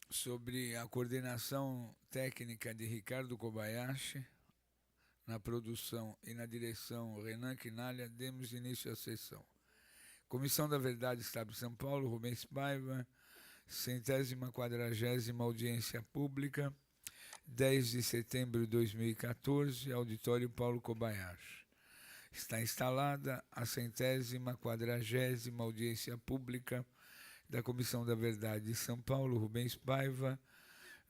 sobre a coordenação técnica de Ricardo Kobayashi, na produção e na direção Renan Quinalha, demos início à sessão. Comissão da Verdade, Estado de São Paulo, Rubens Paiva, 140ª audiência pública, 10 de setembro de 2014, auditório Paulo Kobayashi. Está instalada a 140ª audiência pública da Comissão da Verdade de São Paulo, Rubens Paiva,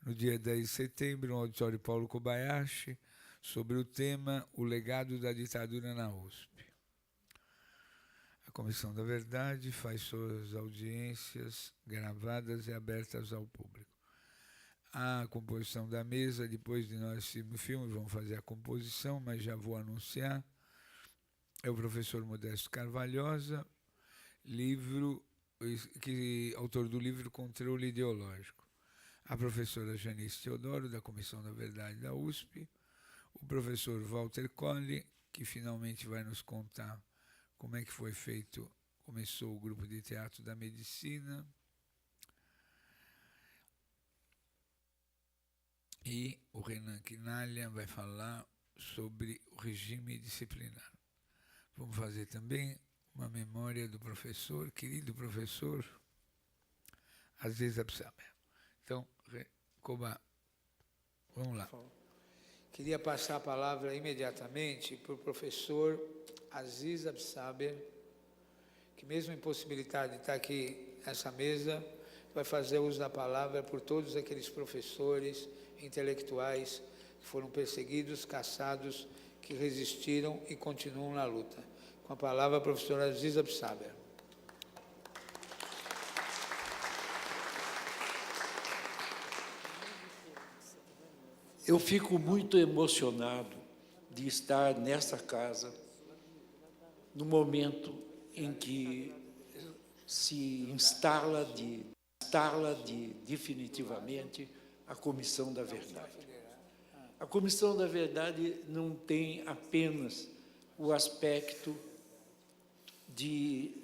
no dia 10 de setembro, no auditório Paulo Kobayashi, sobre o tema O Legado da Ditadura na USP. A Comissão da Verdade faz suas audiências gravadas e abertas ao público. A composição da mesa, depois de nós assistirmos o filme, vamos fazer a composição, mas já vou anunciar. É o professor Modesto Carvalhosa, autor do livro Controle Ideológico. A professora Janice Teodoro, da Comissão da Verdade da USP. O professor Walter Colli, que finalmente vai nos contar como é que foi feito, começou o grupo de teatro da medicina. E o Renan Quinalha vai falar sobre o regime disciplinar. Vamos fazer também uma memória do professor, querido professor Aziz Absaber. Então, Koba, vamos lá. Queria passar a palavra imediatamente para o professor Aziz Absaber, que mesmo impossibilitado de estar aqui nessa mesa, vai fazer uso da palavra por todos aqueles professores intelectuais que foram perseguidos, caçados, que resistiram e continuam na luta. Com a palavra, a professora Aziz Absaber. Eu fico muito emocionado de estar nessa casa, no momento em que se instala definitivamente a Comissão da Verdade. A Comissão da Verdade não tem apenas o aspecto de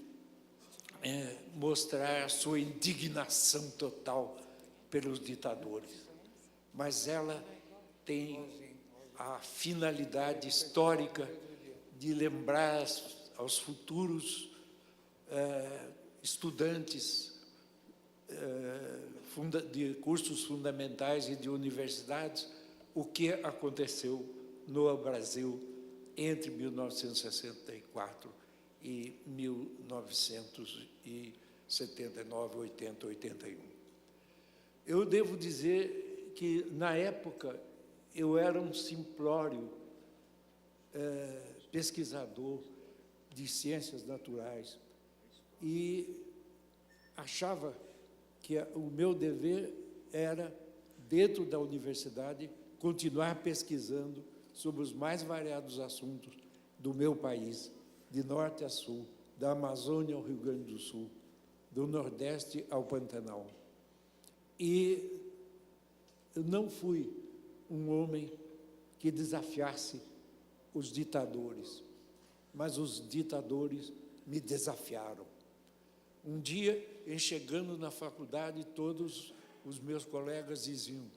mostrar a sua indignação total pelos ditadores, mas ela tem a finalidade histórica de lembrar aos futuros estudantes de cursos fundamentais e de universidades o que aconteceu no Brasil entre 1964 e 1979, 80, 81. Eu devo dizer que, na época, eu era um simplório pesquisador de ciências naturais e achava que o meu dever era, dentro da universidade, continuar pesquisando sobre os mais variados assuntos do meu país, de norte a sul, da Amazônia ao Rio Grande do Sul, do Nordeste ao Pantanal. E eu não fui um homem que desafiasse os ditadores, mas os ditadores me desafiaram. Um dia, chegando na faculdade, todos os meus colegas diziam: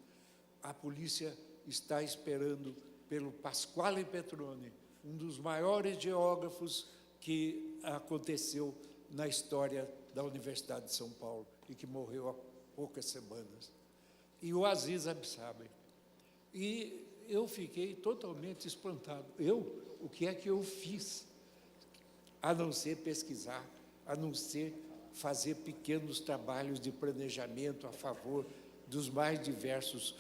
a polícia está esperando pelo Pasquale Petrone, um dos maiores geógrafos que aconteceu na história da Universidade de São Paulo e que morreu há poucas semanas. E o Aziz Absaber. E eu fiquei totalmente espantado. O que é que eu fiz? A não ser pesquisar, a não ser fazer pequenos trabalhos de planejamento a favor dos mais diversos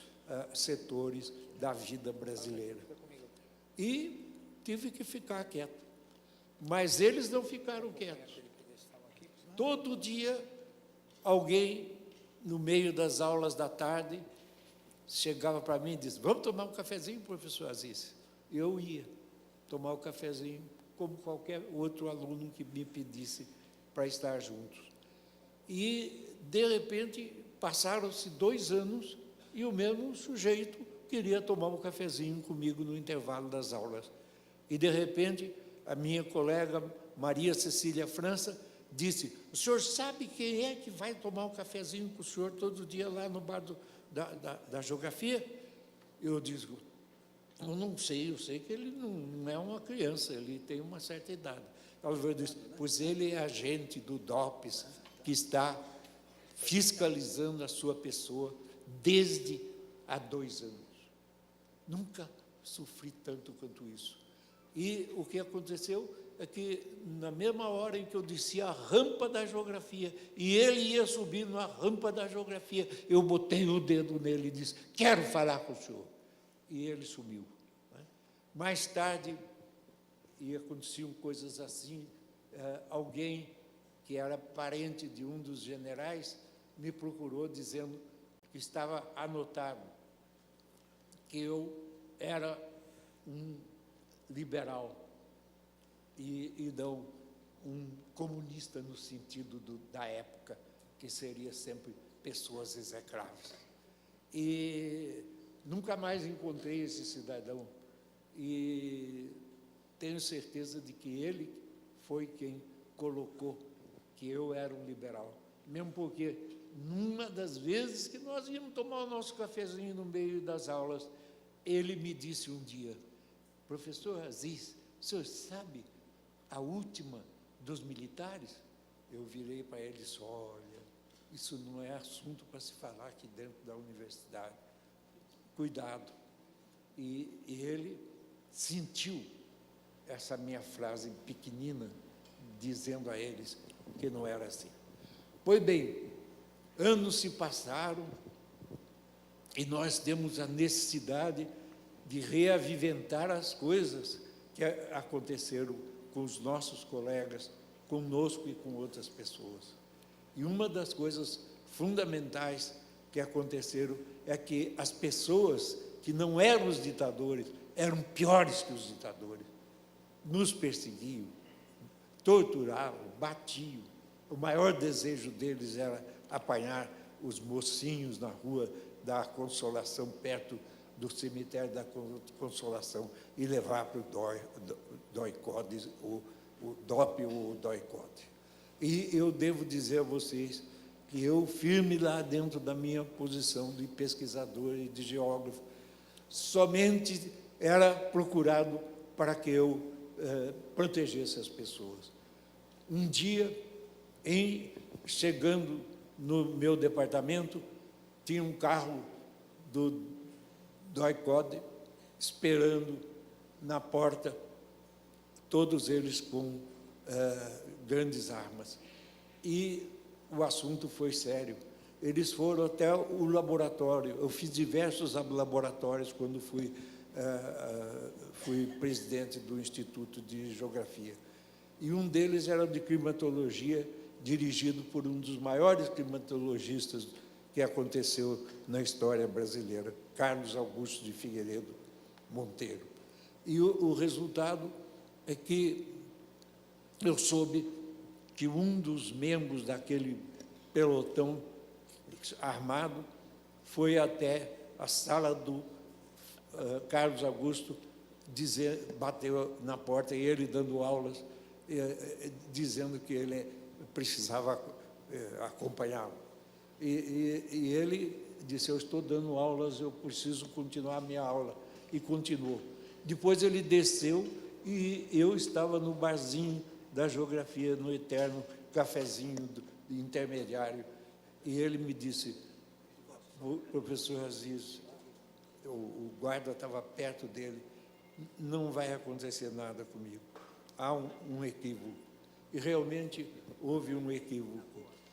setores da vida brasileira. E tive que ficar quieto. Mas eles não ficaram quietos. Todo dia, alguém, no meio das aulas da tarde, chegava para mim e disse: vamos tomar um cafezinho, professor Aziz? Eu ia tomar o cafezinho, como qualquer outro aluno que me pedisse para estar juntos. E, de repente, passaram-se 2 anos e o mesmo sujeito queria tomar um cafezinho comigo no intervalo das aulas. E, de repente, a minha colega Maria Cecília França disse: o senhor sabe quem é que vai tomar um cafezinho com o senhor todo dia lá no bar da geografia? Eu digo, eu não sei, eu sei que ele não é uma criança, ele tem uma certa idade. Ela disse, pois ele é agente do DOPS, que está fiscalizando a sua pessoa desde há 2 anos. Nunca sofri tanto quanto isso. E o que aconteceu é que, na mesma hora em que eu descia a rampa da geografia, e ele ia subir na rampa da geografia, eu botei o dedo nele e disse, quero falar com o senhor. E ele sumiu. Né? Mais tarde, e aconteciam coisas assim, alguém que era parente de um dos generais me procurou dizendo que estava anotado que eu era um liberal e não um comunista no sentido da época, que seria sempre pessoas execráveis. E nunca mais encontrei esse cidadão e tenho certeza de que ele foi quem colocou que eu era um liberal. Mesmo porque, numa das vezes que nós íamos tomar o nosso cafezinho no meio das aulas, ele me disse um dia, professor Aziz, o senhor sabe a última dos militares? Eu virei para ele e disse, olha, isso não é assunto para se falar aqui dentro da universidade. Cuidado. E ele sentiu essa minha frase pequenina, dizendo a eles que não era assim. Pois bem, anos se passaram e nós temos a necessidade de reaviventar as coisas que aconteceram com os nossos colegas, conosco e com outras pessoas. E uma das coisas fundamentais que aconteceram é que as pessoas que não eram os ditadores eram piores que os ditadores. Nos perseguiam, torturavam, batiam. O maior desejo deles era apanhar os mocinhos na rua da Consolação, perto do cemitério da Consolação, e levar para o DOI-CODE, o DOP ou o DOI-CODE. E eu devo dizer a vocês que eu, firme lá dentro da minha posição de pesquisador e de geógrafo, somente era procurado para que eu protegesse as pessoas. Um dia, chegando no meu departamento, tinha um carro do DOI-CODE esperando na porta, todos eles com grandes armas. E o assunto foi sério. Eles foram até o laboratório. Eu fiz diversos laboratórios quando fui presidente do Instituto de Geografia. E um deles era de climatologia, dirigido por um dos maiores climatologistas que aconteceu na história brasileira, Carlos Augusto de Figueiredo Monteiro. E o resultado é que eu soube que um dos membros daquele pelotão armado foi até a sala do Carlos Augusto, bateu na porta, e ele dando aulas, dizendo que ele precisava acompanhá-lo. E ele disse, eu estou dando aulas, eu preciso continuar a minha aula. E continuou. Depois ele desceu e eu estava no barzinho da geografia, no eterno cafezinho intermediário. E ele me disse, professor Aziz, o guarda estava perto dele, não vai acontecer nada comigo. Há um equívoco. E realmente houve um equívoco.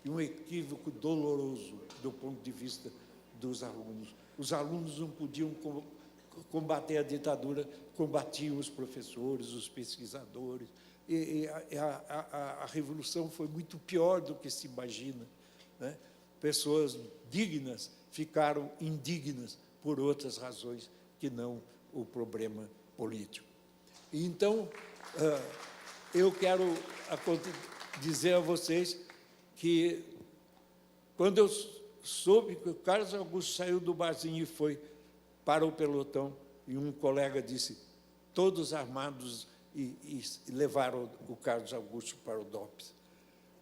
E um equívoco doloroso do ponto de vista dos alunos. Os alunos não podiam combater a ditadura, combatiam os professores, os pesquisadores. E a revolução foi muito pior do que se imagina, né? Pessoas dignas ficaram indignas por outras razões que não o problema político. E então, eu quero dizer a vocês que, quando eu soube que o Carlos Augusto saiu do barzinho e foi para o pelotão, e um colega disse, todos armados, e levaram o Carlos Augusto para o DOPS.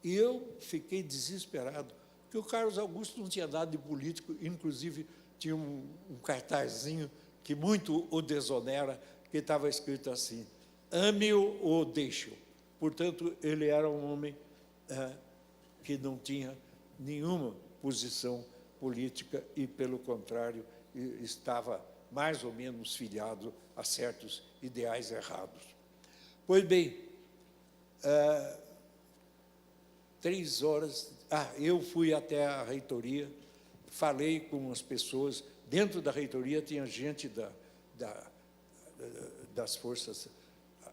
E eu fiquei desesperado, porque o Carlos Augusto não tinha nada de político, inclusive tinha um cartazinho que muito o desonera, que estava escrito assim: ame-o ou deixe-o. Portanto, ele era um homem que não tinha nenhuma posição política e, pelo contrário, estava mais ou menos filiado a certos ideais errados. Pois bem, 3 horas... eu fui até a reitoria, falei com as pessoas. Dentro da reitoria tinha gente das Forças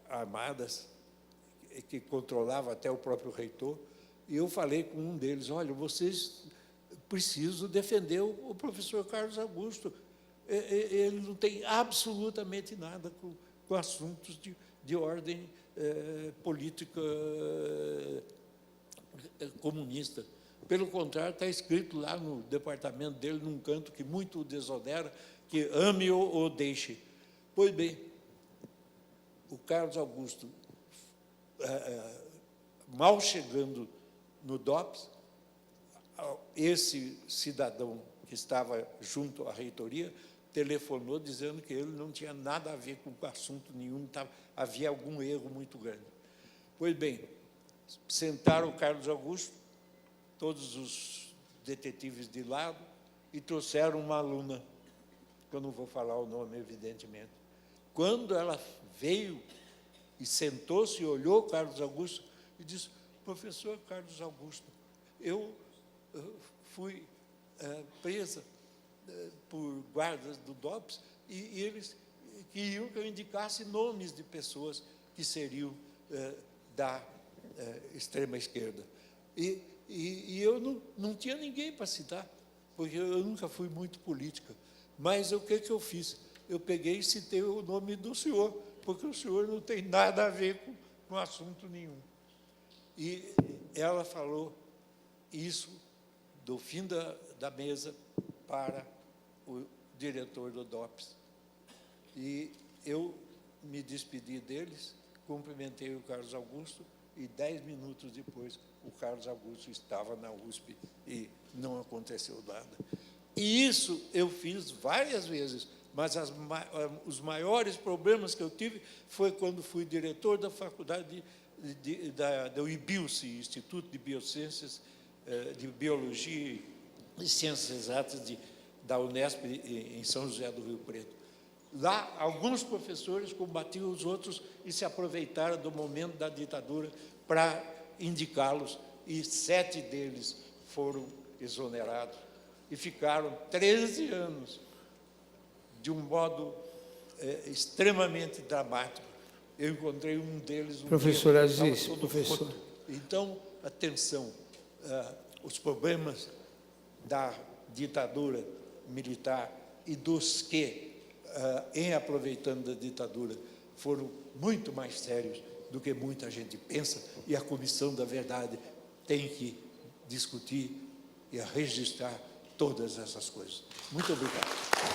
Armadas, que controlava até o próprio reitor, e eu falei com um deles: olha, vocês precisam defender o professor Carlos Augusto. Ele não tem absolutamente nada com assuntos de ordem política comunista. Pelo contrário, está escrito lá no departamento dele, num canto que muito o desonera, que ame ou deixe. Pois bem, o Carlos Augusto, mal chegando no DOPS, esse cidadão que estava junto à reitoria telefonou dizendo que ele não tinha nada a ver com assunto nenhum, havia algum erro muito grande. Pois bem, sentaram o Carlos Augusto, todos os detetives de lado, e trouxeram uma aluna, que eu não vou falar o nome, evidentemente. Quando ela veio e sentou-se e olhou o Carlos Augusto e disse: professor Carlos Augusto, eu fui presa por guardas do DOPS e eles queriam que eu indicasse nomes de pessoas que seriam da extrema esquerda. E eu não tinha ninguém para citar, porque eu nunca fui muito política. Mas o que eu fiz? Eu peguei e citei o nome do senhor, porque o senhor não tem nada a ver com assunto nenhum. E ela falou isso do fim da mesa para o diretor do DOPS. E eu me despedi deles, cumprimentei o Carlos Augusto, e 10 minutos depois o Carlos Augusto estava na USP e não aconteceu nada. E isso eu fiz várias vezes, mas os maiores problemas que eu tive foi quando fui diretor da faculdade do IBILCE, Instituto de Biociências, de Biologia e Ciências Exatas da Unesp, em São José do Rio Preto. Lá, alguns professores combatiam os outros e se aproveitaram do momento da ditadura para indicá-los, e 7 deles foram exonerados e ficaram 13 anos de um modo extremamente dramático. Eu encontrei um deles... Professor Aziz, professor. Foto. Então, atenção, os problemas da ditadura militar e dos que, em aproveitando da ditadura, foram muito mais sérios do que muita gente pensa, e a Comissão da Verdade tem que discutir e registrar todas essas coisas. Muito obrigado.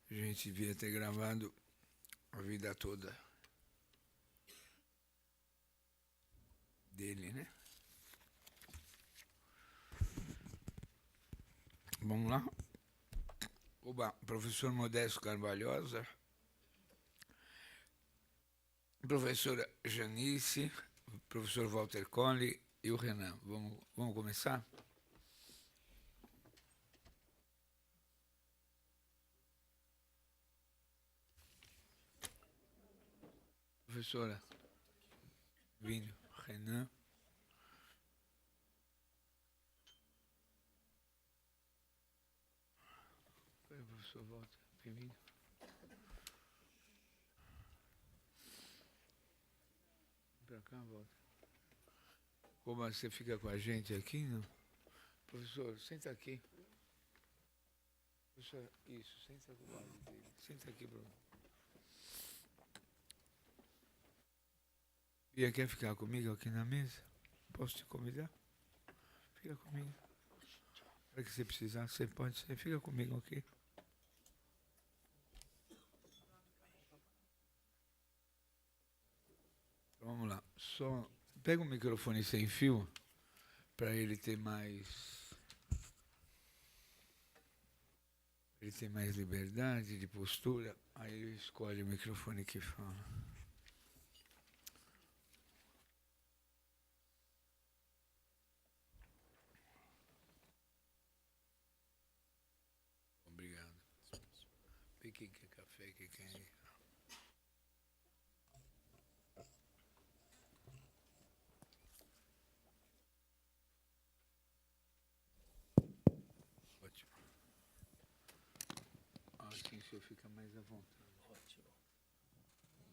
A gente devia ter gravado a vida toda dele, né? Vamos lá? Oba, professor Modesto Carvalhosa, professora Janice, professor Walter Colli e o Renan. Vamos começar? Professora, vindo, Renan. Professor Walter, bem-vindo. Para cá, Walter. Como você fica com a gente aqui, não? Professor, senta aqui. Professor, isso, senta com o lado dele. Senta aqui, professor. Bia, quer ficar comigo aqui na mesa? Posso te convidar? Fica comigo. Para que você precisar, você pode ser. Fica comigo aqui. Vamos lá. Só pega o microfone sem fio para ele ter mais liberdade de postura. Aí ele escolhe o microfone que fala. Obrigado. Pique que café que quer. Ótimo. Assim o senhor fica mais à vontade. Ótimo.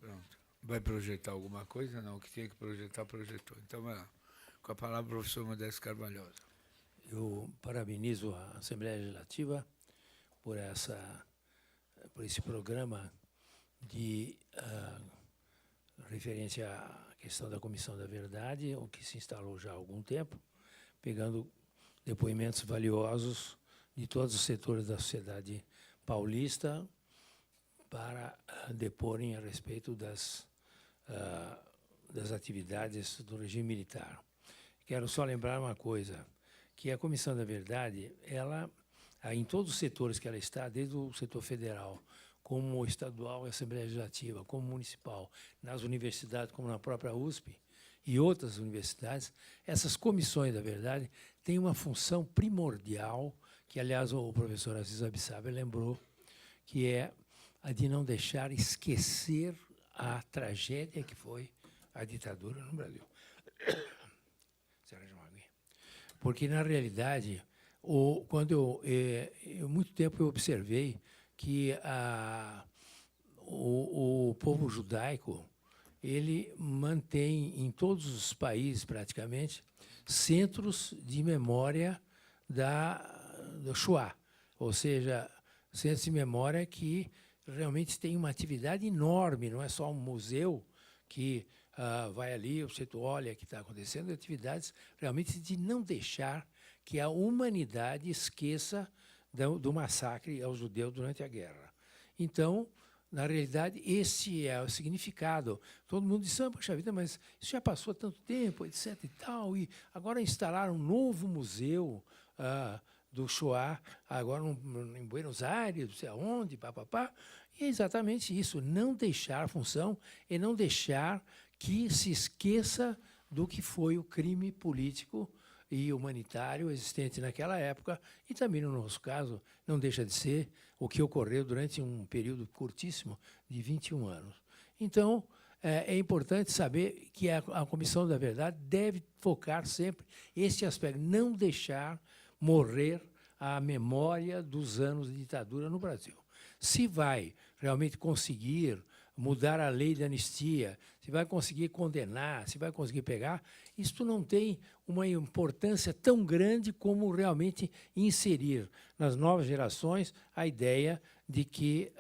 Pronto. Vai projetar alguma coisa? Não, o que tinha que projetar, projetou. Então vai lá. Com a palavra, professor Modesto Carvalhosa. Eu parabenizo a Assembleia Legislativa por esse programa de referência à questão da Comissão da Verdade, o que se instalou já há algum tempo, pegando depoimentos valiosos de todos os setores da sociedade paulista para deporem a respeito das atividades do regime militar. Quero só lembrar uma coisa, que a Comissão da Verdade, ela, em todos os setores que ela está, desde o setor federal, como estadual, Assembleia Legislativa, como municipal, nas universidades, como na própria USP e outras universidades, essas comissões da verdade têm uma função primordial, que, aliás, o professor Aziz Absaber lembrou, que é a de não deixar esquecer a tragédia que foi a ditadura no Brasil. Porque, na realidade, quando muito tempo eu observei que o povo judaico ele mantém em todos os países, praticamente, centros de memória do Shoah, ou seja, centros de memória que realmente têm uma atividade enorme, não é só um museu que vai ali, você olha o que está acontecendo, atividades realmente de não deixar que a humanidade esqueça do massacre aos judeus durante a guerra. Então, na realidade, esse é o significado. Todo mundo diz, poxa vida, mas isso já passou há tanto tempo, etc. e tal, e agora instalaram um novo museu do Shoah, agora em Buenos Aires, não sei aonde, papapá. E é exatamente isso, não deixar a função e não deixar que se esqueça do que foi o crime político e humanitário existente naquela época, e também, no nosso caso, não deixa de ser o que ocorreu durante um período curtíssimo de 21 anos. Então, é importante saber que a Comissão da Verdade deve focar sempre esse aspecto, não deixar morrer a memória dos anos de ditadura no Brasil. Se vai realmente conseguir mudar a lei de anistia, se vai conseguir condenar, se vai conseguir pegar, isto não tem uma importância tão grande como realmente inserir nas novas gerações a ideia de que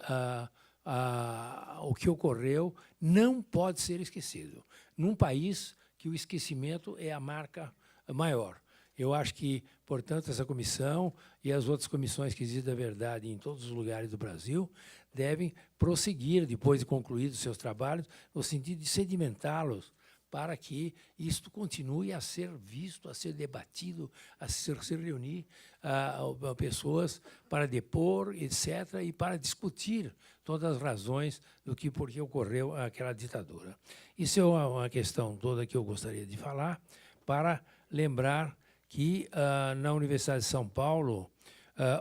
o que ocorreu não pode ser esquecido. Num país que o esquecimento é a marca maior. Eu acho que, portanto, essa comissão e as outras comissões que existem da verdade em todos os lugares do Brasil devem prosseguir, depois de concluídos seus trabalhos, no sentido de sedimentá-los, para que isto continue a ser visto, a ser debatido, a se reunir pessoas para depor, etc., e para discutir todas as razões do que por que ocorreu aquela ditadura. Isso é uma questão toda que eu gostaria de falar, para lembrar que na Universidade de São Paulo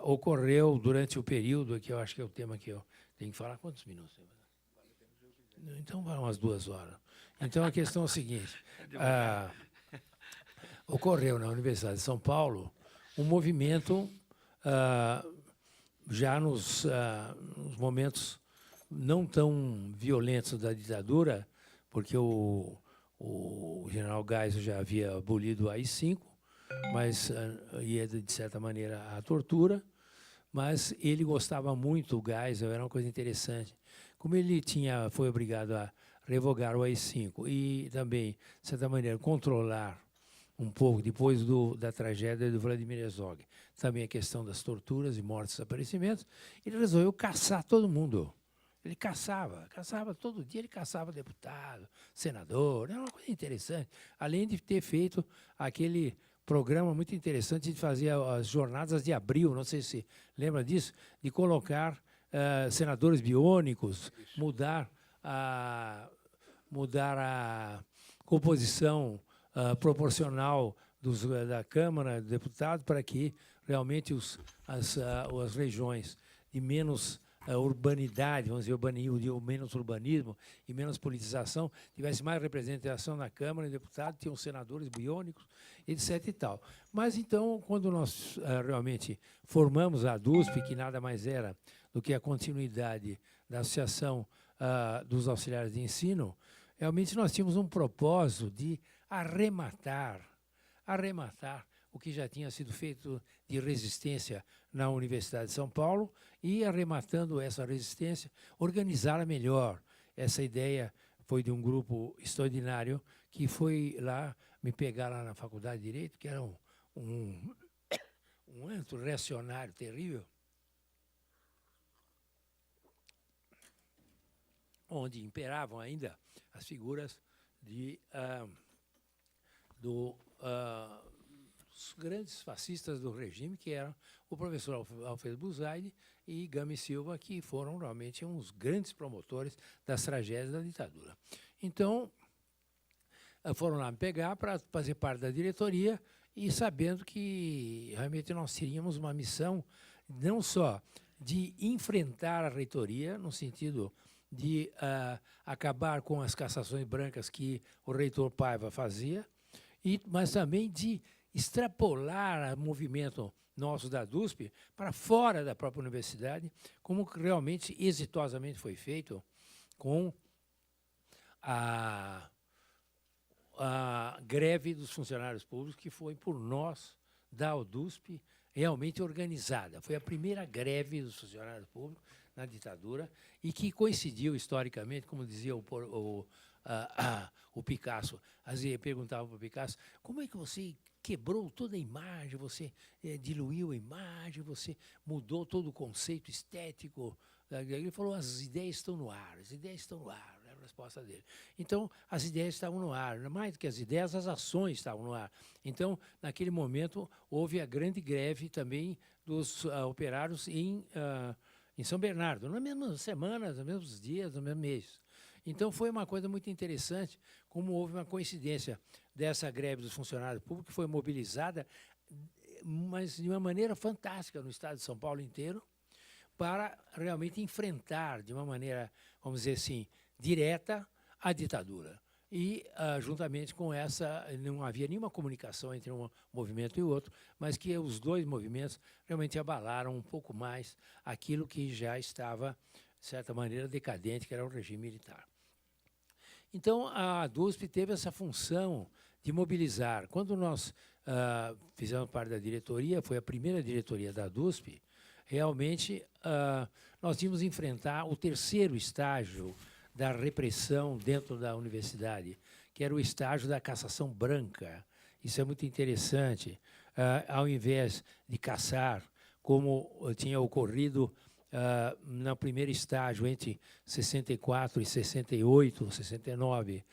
ocorreu durante o período, que eu acho que é o tema que eu tenho que falar, quantos minutos? Então, vai umas 2 horas. Então, a questão é a seguinte, ocorreu na Universidade de São Paulo um movimento, já nos momentos não tão violentos da ditadura, porque o general Geisel já havia abolido o AI-5, mas ia, de certa maneira, a tortura, mas ele gostava muito, o Geisel, era uma coisa interessante. Como ele foi obrigado a revogar o AI-5 e também, de certa maneira, controlar um pouco, depois da tragédia do Vladimir Herzog, também a questão das torturas e mortes e desaparecimentos, ele resolveu caçar todo mundo. Ele caçava todo dia, ele caçava deputado, senador, era uma coisa interessante. Além de ter feito aquele programa muito interessante de fazer as jornadas de abril, não sei se lembra disso, de colocar senadores biônicos, mudar a composição proporcional da Câmara de Deputados para que realmente as regiões de menos urbanidade, vamos dizer, menos urbanismo e menos politização, tivesse mais representação na Câmara de Deputados, tinham senadores biônicos, etc. e tal. Mas, então, quando nós realmente formamos a ADUSP, que nada mais era do que a continuidade da Associação dos Auxiliares de Ensino, realmente nós tínhamos um propósito de arrematar o que já tinha sido feito de resistência na Universidade de São Paulo e, arrematando essa resistência, organizá-la melhor. Essa ideia foi de um grupo extraordinário que foi lá me pegar lá na Faculdade de Direito, que era um antro reacionário terrível, onde imperavam ainda as figuras dos grandes fascistas do regime, que eram o professor Alfredo Buzaide e Gami Silva, que foram realmente uns grandes promotores das tragédias da ditadura. Então, foram lá me pegar para fazer parte da diretoria e sabendo que realmente nós teríamos uma missão não só de enfrentar a reitoria, no sentido de acabar com as cassações brancas que o reitor Paiva fazia, mas também de extrapolar o movimento nosso da DUSP para fora da própria universidade, como realmente exitosamente foi feito com a greve dos funcionários públicos, que foi por nós, da UDUSP, realmente organizada. Foi a primeira greve dos funcionários públicos na ditadura e que coincidiu historicamente, como dizia o Picasso. Às vezes perguntava para o Picasso, como é que você quebrou toda a imagem, você diluiu a imagem, você mudou todo o conceito estético. Ele falou, as ideias estão no ar, as ideias estão no ar, era a resposta dele. Então, as ideias estavam no ar, mais do que as ideias, as ações estavam no ar. Então, naquele momento, houve a grande greve também dos operários em São Bernardo, nas mesmas semanas, nos mesmos dias, no mesmo mês. Então, foi uma coisa muito interessante, como houve uma coincidência dessa greve dos funcionários públicos, que foi mobilizada, mas de uma maneira fantástica no estado de São Paulo inteiro, para realmente enfrentar de uma maneira, vamos dizer assim, direta a ditadura. E, juntamente com essa, não havia nenhuma comunicação entre um movimento e o outro, mas que os dois movimentos realmente abalaram um pouco mais aquilo que já estava, de certa maneira, decadente, que era o regime militar. Então, a DUSP teve essa função de mobilizar. Quando nós fizemos parte da diretoria, foi a primeira diretoria da DUSP, realmente nós tínhamos que enfrentar o terceiro estágio da repressão dentro da universidade, que era o estágio da cassação branca. Isso é muito interessante. Ao invés de caçar, como tinha ocorrido no primeiro estágio, entre 64 e 68, 69,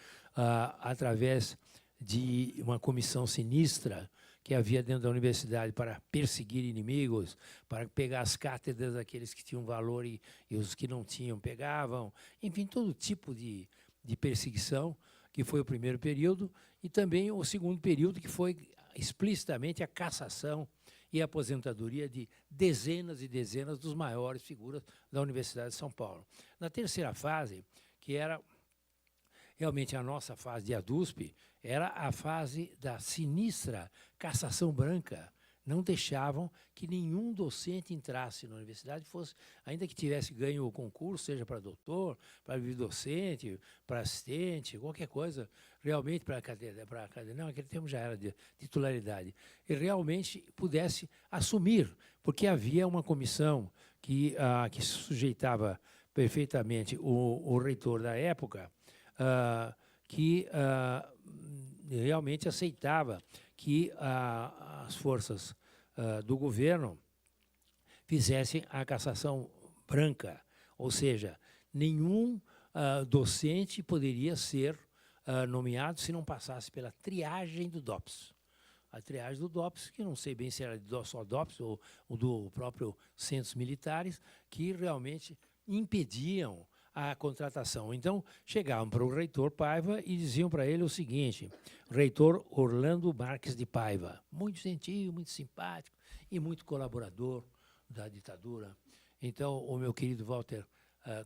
através de uma comissão sinistra que havia dentro da universidade para perseguir inimigos, para pegar as cátedras daqueles que tinham valor e os que não tinham pegavam, enfim, todo tipo de perseguição, que foi o primeiro período, e também o segundo período, que foi explicitamente a cassação e a aposentadoria de dezenas e dezenas dos maiores figuras da Universidade de São Paulo. Na terceira fase, que era realmente a nossa fase de ADUSP, era a fase da sinistra cassação branca. Não deixavam que nenhum docente entrasse na universidade, ainda que tivesse ganho o concurso, seja para doutor, para docente, para assistente, qualquer coisa, realmente para cadeira, não, naquele tempo já era de titularidade, e realmente pudesse assumir, porque havia uma comissão que sujeitava perfeitamente o reitor da época, que realmente aceitava que as forças do governo fizessem a cassação branca, ou seja, nenhum docente poderia ser nomeado se não passasse pela triagem do DOPS. A triagem do DOPS, que não sei bem se era só DOPS ou do próprio centros militares, que realmente impediam a contratação. Então, chegavam para o reitor Paiva e diziam para ele o seguinte: reitor Orlando Marques de Paiva, muito gentil, muito simpático e muito colaborador da ditadura. Então, o meu querido Walter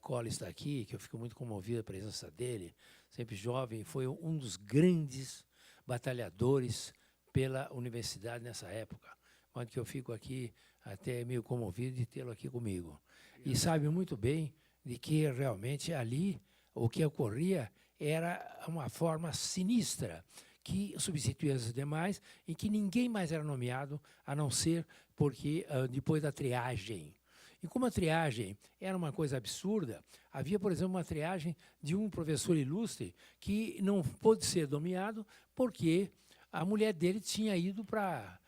Colle está aqui, que eu fico muito comovido a presença dele, sempre jovem, foi um dos grandes batalhadores pela universidade nessa época, onde que eu fico aqui até meio comovido de tê-lo aqui comigo. E sabe muito bem de que realmente ali o que ocorria era uma forma sinistra que substituía as demais e que ninguém mais era nomeado a não ser porque depois da triagem. E como a triagem era uma coisa absurda, havia, por exemplo, uma triagem de um professor ilustre que não pôde ser nomeado porque a mulher dele tinha ido para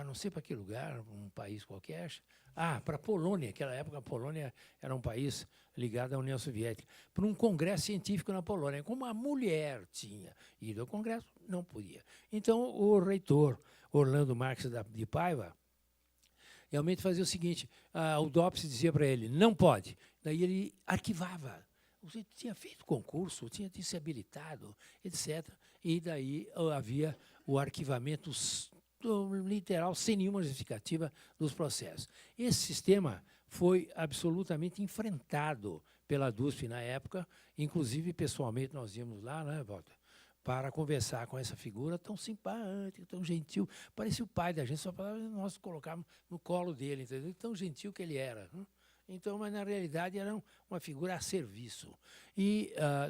não sei para que lugar, um país qualquer, para a Polônia. Naquela época, a Polônia era um país ligado à União Soviética, para um congresso científico na Polônia. Como a mulher tinha ido ao congresso, não podia. Então, o reitor Orlando Marques de Paiva realmente fazia o seguinte: o DOPS dizia para ele, não pode. Daí ele arquivava. Você tinha feito concurso, tinha se habilitado, etc. E daí havia o arquivamento literal, sem nenhuma justificativa dos processos. Esse sistema foi absolutamente enfrentado pela DUSP na época, inclusive pessoalmente nós íamos lá, né, Walter, para conversar com essa figura tão simpática, tão gentil, parecia o pai da gente, só para nós colocarmos no colo dele, entendeu? Tão gentil que ele era. Né? Então, mas na realidade era uma figura a serviço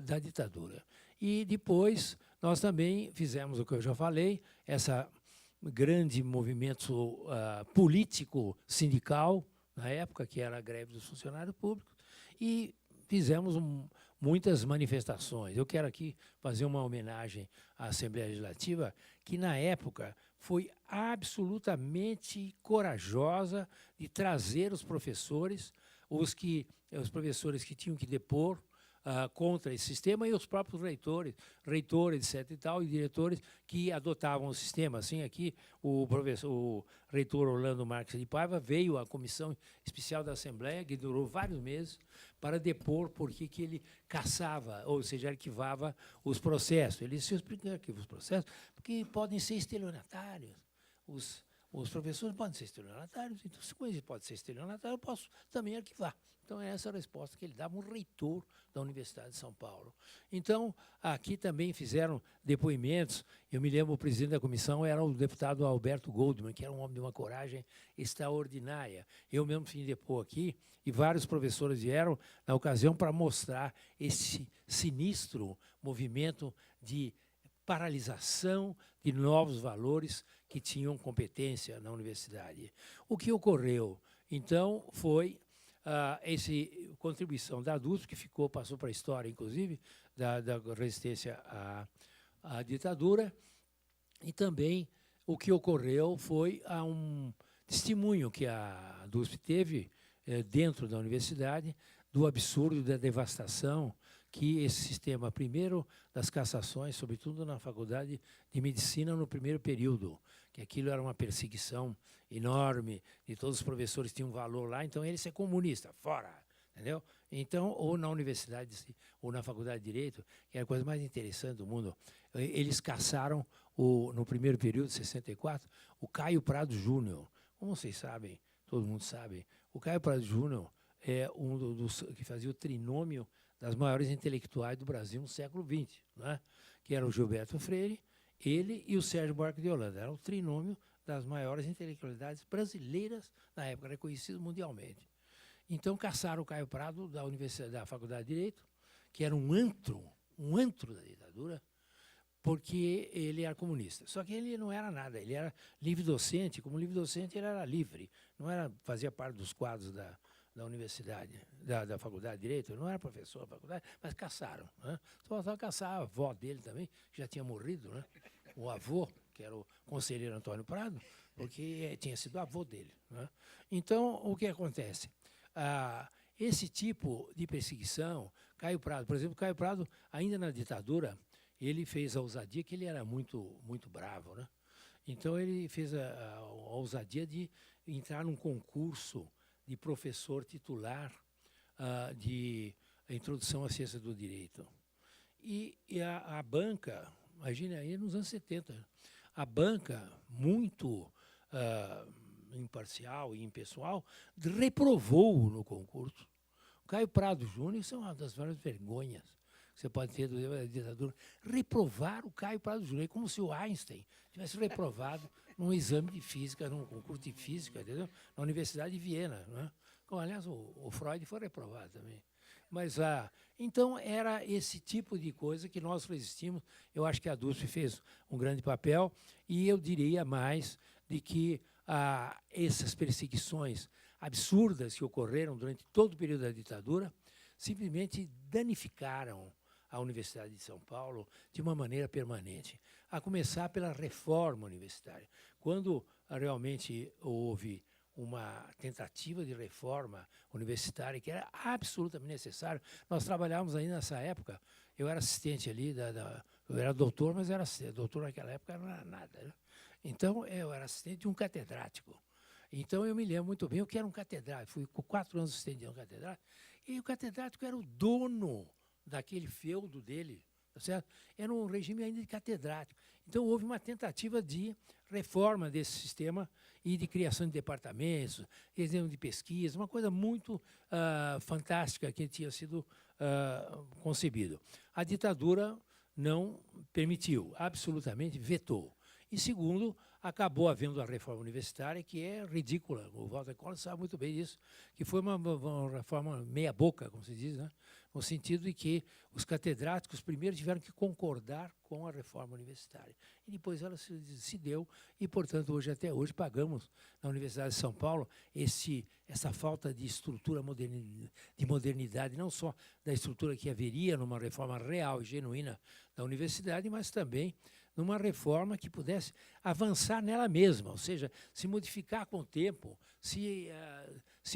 da ditadura. E depois nós também fizemos o que eu já falei, essa grande movimento político sindical na época, que era a greve dos funcionários públicos, e fizemos muitas manifestações. Eu quero aqui fazer uma homenagem à Assembleia Legislativa, que na época foi absolutamente corajosa de trazer os professores, os professores que tinham que depor contra esse sistema, e os próprios reitores, etc. e tal, e diretores que adotavam o sistema. Assim, aqui o reitor Orlando Marques de Paiva veio à comissão especial da Assembleia, que durou vários meses, para depor porque que ele caçava, ou seja, arquivava os processos. Ele se explica arquiva os processos porque podem ser estelionatários. Os professores podem ser estelionatários, então, se eles podem ser estelionatários, eu posso também arquivar. Então, é essa a resposta que ele dava, um reitor da Universidade de São Paulo. Então, aqui também fizeram depoimentos. Eu me lembro, o presidente da comissão era o deputado Alberto Goldman, que era um homem de uma coragem extraordinária. Eu mesmo fui depor aqui, e vários professores vieram na ocasião para mostrar esse sinistro movimento de paralisação de novos valores que tinham competência na universidade. O que ocorreu, então, foi essa contribuição da DUSP, que passou para a história, inclusive, da resistência à ditadura, e também o que ocorreu foi um testemunho que a DUSP teve dentro da universidade do absurdo da devastação que esse sistema, primeiro, das cassações, sobretudo na Faculdade de Medicina, no primeiro período, que aquilo era uma perseguição enorme, e todos os professores tinham valor lá, então ele é comunista, fora, entendeu? Então, ou na universidade, ou na Faculdade de Direito, que era a coisa mais interessante do mundo, eles caçaram, no primeiro período, 64, o Caio Prado Júnior. Como vocês sabem, todo mundo sabe, o Caio Prado Júnior é um dos que fazia o trinômio das maiores intelectuais do Brasil no século XX, né? Que era o Gilberto Freire, ele e o Sérgio Buarque de Holanda. Era o trinômio das maiores intelectualidades brasileiras na época, reconhecido mundialmente. Então, caçaram o Caio Prado da Faculdade de Direito, que era um antro da ditadura, porque ele era comunista. Só que ele não era nada, ele era livre-docente. Como livre-docente, ele era livre, não era, fazia parte dos quadros da universidade, da faculdade de Direito, ele não era professor da faculdade, mas caçaram. Né? Só caçar a avó dele também, que já tinha morrido, né? O avô, que era o conselheiro Antônio Prado, porque tinha sido avô dele. Né? Então, o que acontece? Esse tipo de perseguição, Caio Prado, por exemplo, Caio Prado, ainda na ditadura, ele fez a ousadia, que ele era muito, muito bravo, né? Então, ele fez a ousadia de entrar num concurso de professor titular de Introdução à Ciência do Direito. E a banca, imagine aí nos anos 70, a banca, muito imparcial e impessoal, reprovou-o no concurso. O Caio Prado Júnior, isso é uma das várias vergonhas que você pode ter da ditadura. Reprovar o Caio Prado Júnior, é como se o Einstein tivesse reprovado num exame de física, num concurso de física, entendeu? Na Universidade de Viena. Né? Como, aliás, o Freud foi reprovado também. Mas, então, era esse tipo de coisa que nós resistimos. Eu acho que a DUSP fez um grande papel, e eu diria mais de que essas perseguições absurdas que ocorreram durante todo o período da ditadura simplesmente danificaram a Universidade de São Paulo de uma maneira permanente, a começar pela reforma universitária. Quando realmente houve uma tentativa de reforma universitária que era absolutamente necessária. Nós trabalhávamos ainda nessa época, eu era assistente ali, eu era doutor, mas era doutor naquela época não era nada. Né? Então, eu era assistente de um catedrático. Então, eu me lembro muito bem o que era um catedrático. Fui 4 anos assistente de um catedrático, e o catedrático era o dono daquele feudo dele. Tá certo? Era um regime ainda de catedrático. Então, houve uma tentativa de reforma desse sistema e de criação de departamentos, de pesquisa, uma coisa muito fantástica que tinha sido concebido. A ditadura não permitiu, absolutamente vetou. E, segundo, acabou havendo a reforma universitária, que é ridícula. O Walter Collins sabe muito bem disso, que foi uma reforma meia-boca, como se diz, né? No sentido de que os catedráticos primeiro tiveram que concordar com a reforma universitária. E depois ela se deu, e, portanto, até hoje, pagamos na Universidade de São Paulo essa falta de estrutura de modernidade, não só da estrutura que haveria numa reforma real e genuína da universidade, mas também numa reforma que pudesse avançar nela mesma, ou seja, se modificar com o tempo, se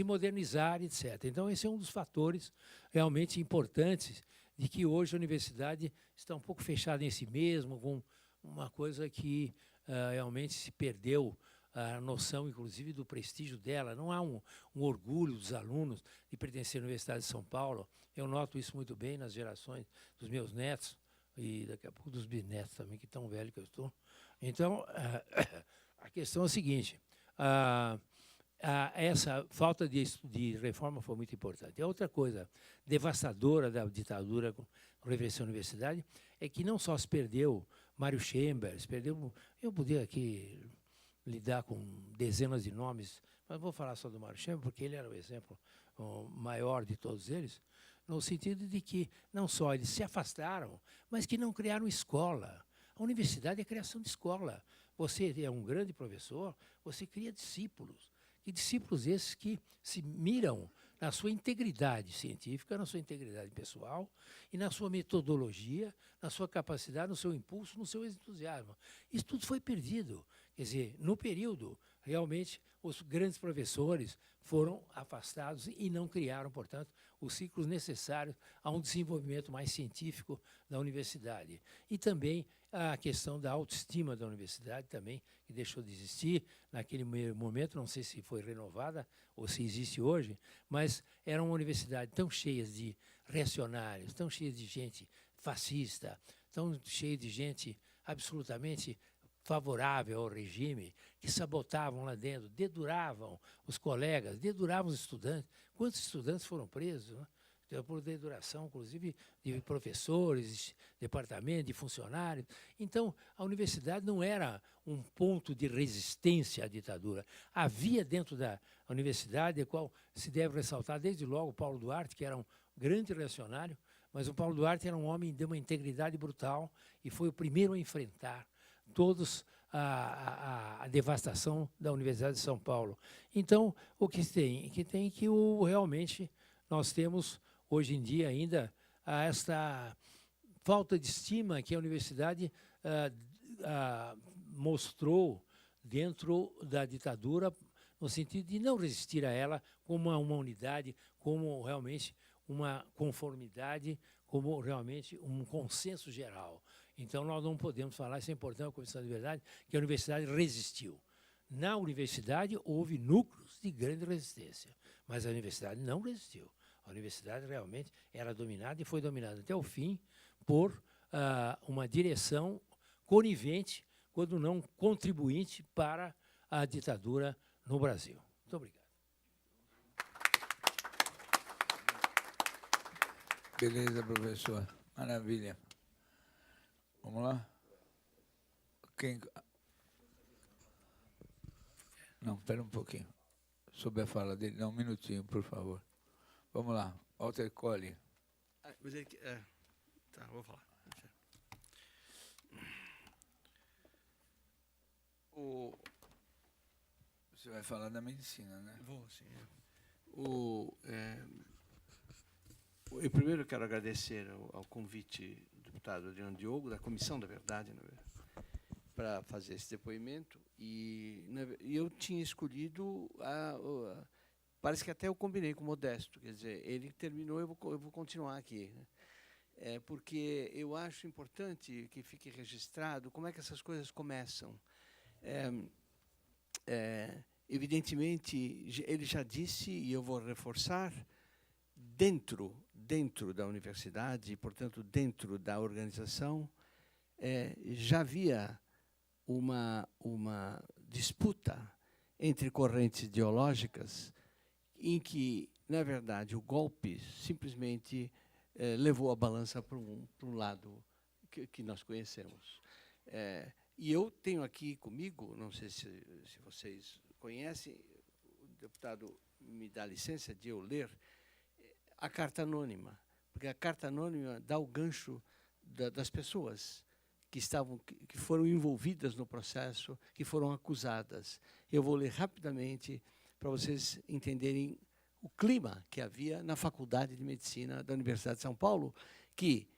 modernizar, etc. Então, esse é um dos fatores realmente importantes de que hoje a universidade está um pouco fechada em si mesma, com uma coisa que realmente se perdeu a noção, inclusive, do prestígio dela. Não há um orgulho dos alunos de pertencer à Universidade de São Paulo. Eu noto isso muito bem nas gerações dos meus netos, e daqui a pouco dos bisnetos também, que tão velho que eu estou. Então, a questão é a seguinte, essa falta de reforma foi muito importante. A outra coisa devastadora da ditadura com referência à universidade é que não só se perdeu Mário Chambers, eu podia aqui lidar com dezenas de nomes, mas vou falar só do Mário Chambers, porque ele era o exemplo maior de todos eles, no sentido de que não só eles se afastaram, mas que não criaram escola. A universidade é a criação de escola. Você é um grande professor, você cria discípulos. E discípulos esses que se miram na sua integridade científica, na sua integridade pessoal e na sua metodologia, na sua capacidade, no seu impulso, no seu entusiasmo. Isso tudo foi perdido. Quer dizer, no período, realmente, os grandes professores foram afastados e não criaram, portanto, os ciclos necessários a um desenvolvimento mais científico da universidade. E também a questão da autoestima da universidade também, que deixou de existir naquele momento, não sei se foi renovada ou se existe hoje, mas era uma universidade tão cheia de reacionários, tão cheia de gente fascista, tão cheia de gente absolutamente favorável ao regime, que sabotavam lá dentro, deduravam os colegas, deduravam os estudantes. Quantos estudantes foram presos, né? Por deduração, inclusive, de professores, departamento, de funcionários. Então, a universidade não era um ponto de resistência à ditadura. Havia dentro da universidade, a qual se deve ressaltar desde logo Paulo Duarte, que era um grande reacionário, mas o Paulo Duarte era um homem de uma integridade brutal e foi o primeiro a enfrentar todos a devastação da Universidade de São Paulo. Então, o que tem? Que realmente nós temos, hoje em dia, ainda esta falta de estima que a universidade mostrou dentro da ditadura, no sentido de não resistir a ela como uma unidade, como realmente uma conformidade, como realmente um consenso geral. Então, nós não podemos falar, isso é importante, a Comissão de Verdade, que a universidade resistiu. Na universidade, houve núcleos de grande resistência, mas a universidade não resistiu. A universidade realmente era dominada e foi dominada até o fim por uma direção conivente, quando não contribuinte, para a ditadura no Brasil. Muito obrigado. Beleza, professor. Maravilha. Vamos lá? Quem... Não, espera um pouquinho. Sobre a fala dele. Não, um minutinho, por favor. Vamos lá. Walter Colli. Mas ele, tá, vou falar. Você vai falar da medicina, né? Vou, sim. Eu primeiro quero agradecer ao convite do deputado Adriano Diogo, da Comissão da Verdade, para fazer esse depoimento. E eu tinha escolhido, parece que até eu combinei com o Modesto, quer dizer, ele terminou, eu vou continuar aqui, né? Porque eu acho importante que fique registrado como é que essas coisas começam. Evidentemente, ele já disse, e eu vou reforçar, dentro da universidade, portanto, dentro da organização, já havia uma disputa entre correntes ideológicas em que, na verdade, o golpe simplesmente levou a balança para um lado que nós conhecemos. E eu tenho aqui comigo, não sei se vocês conhecem, o deputado me dá licença de eu ler, a carta anônima, porque a carta anônima dá o gancho das pessoas que foram envolvidas no processo, que foram acusadas. Eu vou ler rapidamente para vocês entenderem o clima que havia na Faculdade de Medicina da Universidade de São Paulo, que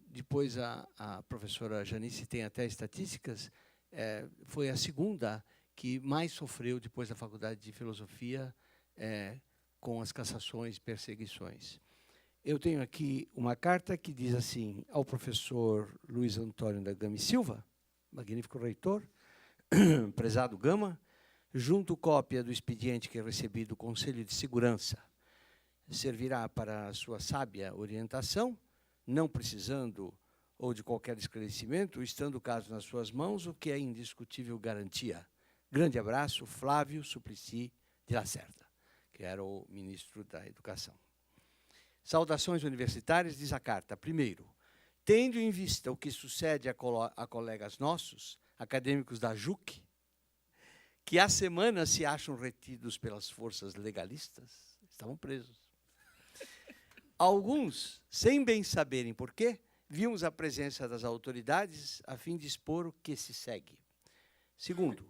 depois a professora Janice tem até estatísticas, foi a segunda que mais sofreu depois da Faculdade de Filosofia com as cassações e perseguições. Eu tenho aqui uma carta que diz assim, ao professor Luiz Antônio da Gama e Silva, magnífico reitor, prezado Gama, junto cópia do expediente que recebi do Conselho de Segurança. Servirá para a sua sábia orientação, não precisando ou de qualquer esclarecimento, estando o caso nas suas mãos, o que é indiscutível garantia. Grande abraço, Flávio Suplicy de Lacerda, que era o ministro da Educação. Saudações universitárias, diz a carta. Primeiro, tendo em vista o que sucede a colegas nossos, acadêmicos da JUC, que há semanas se acham retidos pelas forças legalistas, estavam presos. Alguns, sem bem saberem por quê, vimos a presença das autoridades a fim de expor o que se segue. Segundo,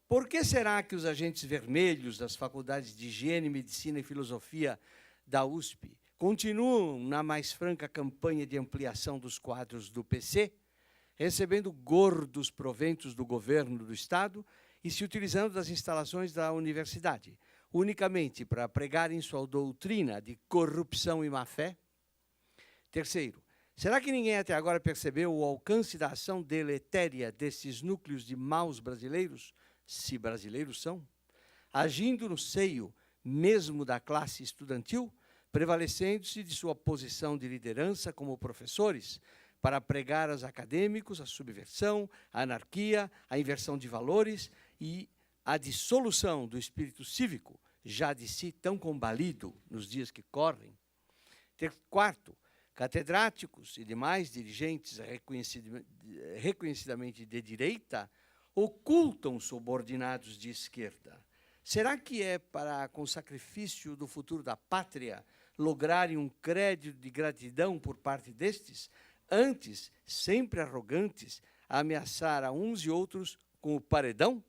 por que será que os agentes vermelhos das faculdades de Higiene, Medicina e Filosofia da USP continuam na mais franca campanha de ampliação dos quadros do PC, recebendo gordos proventos do governo do Estado e se utilizando das instalações da universidade, unicamente para pregarem sua doutrina de corrupção e má-fé? Terceiro, será que ninguém até agora percebeu o alcance da ação deletéria desses núcleos de maus brasileiros, se brasileiros são, agindo no seio mesmo da classe estudantil, prevalecendo-se de sua posição de liderança como professores para pregar aos acadêmicos a subversão, a anarquia, a inversão de valores e a dissolução do espírito cívico, já de si tão combalido nos dias que correm? Quarto, catedráticos e demais dirigentes reconhecidamente de direita ocultam subordinados de esquerda. Será que é para, com sacrifício do futuro da pátria, lograrem um crédito de gratidão por parte destes, antes sempre arrogantes, a ameaçar a uns e outros com o paredão?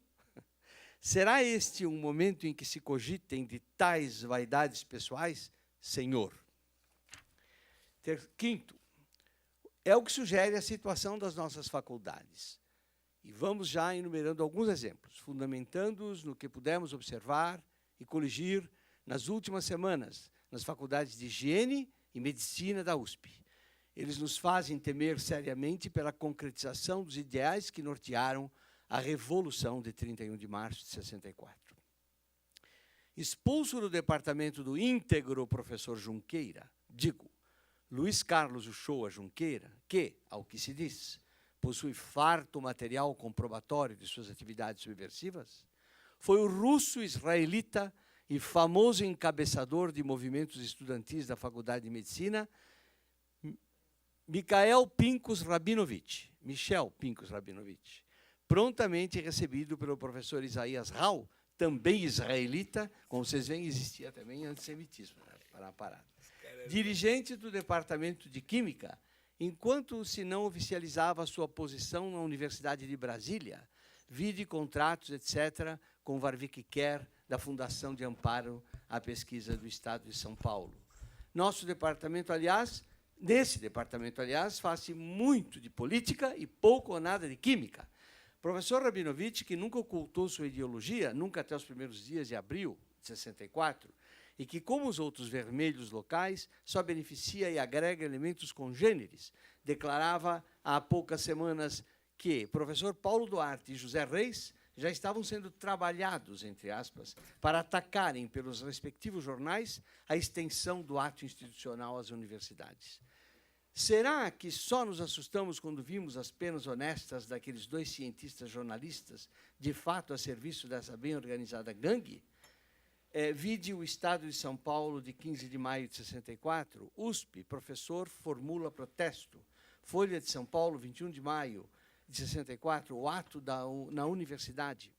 Será este um momento em que se cogitem de tais vaidades pessoais, Senhor? Quinto, é o que sugere a situação das nossas faculdades. E vamos já enumerando alguns exemplos, fundamentando-os no que pudemos observar e coligir nas últimas semanas, nas faculdades de Higiene e Medicina da USP. Eles nos fazem temer seriamente pela concretização dos ideais que nortearam a Revolução de 31 de março de 64. Expulso do departamento do íntegro professor Junqueira, digo, Luiz Carlos Uchoa Junqueira, que, ao que se diz, possui farto material comprobatório de suas atividades subversivas, foi o russo-israelita e famoso encabeçador de movimentos estudantis da Faculdade de Medicina, Michel Pincus Rabinovich, prontamente recebido pelo professor Isaías Rau, também israelita, como vocês veem, existia também antissemitismo, né, para a parada. Dirigente do Departamento de Química, enquanto se não oficializava a sua posição na Universidade de Brasília, vide contratos, etc., com Warwick Kerr, da Fundação de Amparo à Pesquisa do Estado de São Paulo. Nosso departamento, aliás, nesse departamento, aliás, faz-se muito de política e pouco ou nada de química. Professor Rabinovich, que nunca ocultou sua ideologia, nunca até os primeiros dias de abril de 64, e que, como os outros vermelhos locais, só beneficia e agrega elementos congêneres, declarava há poucas semanas que professor Paulo Duarte e José Reis já estavam sendo trabalhados, entre aspas, para atacarem pelos respectivos jornais a extensão do ato institucional às universidades. Será que só nos assustamos quando vimos as penas honestas daqueles dois cientistas jornalistas, de fato a serviço dessa bem organizada gangue? Vide o Estado de São Paulo, de 15 de maio de 64, USP, professor formula protesto. Folha de São Paulo, 21 de maio de 64, o ato na universidade.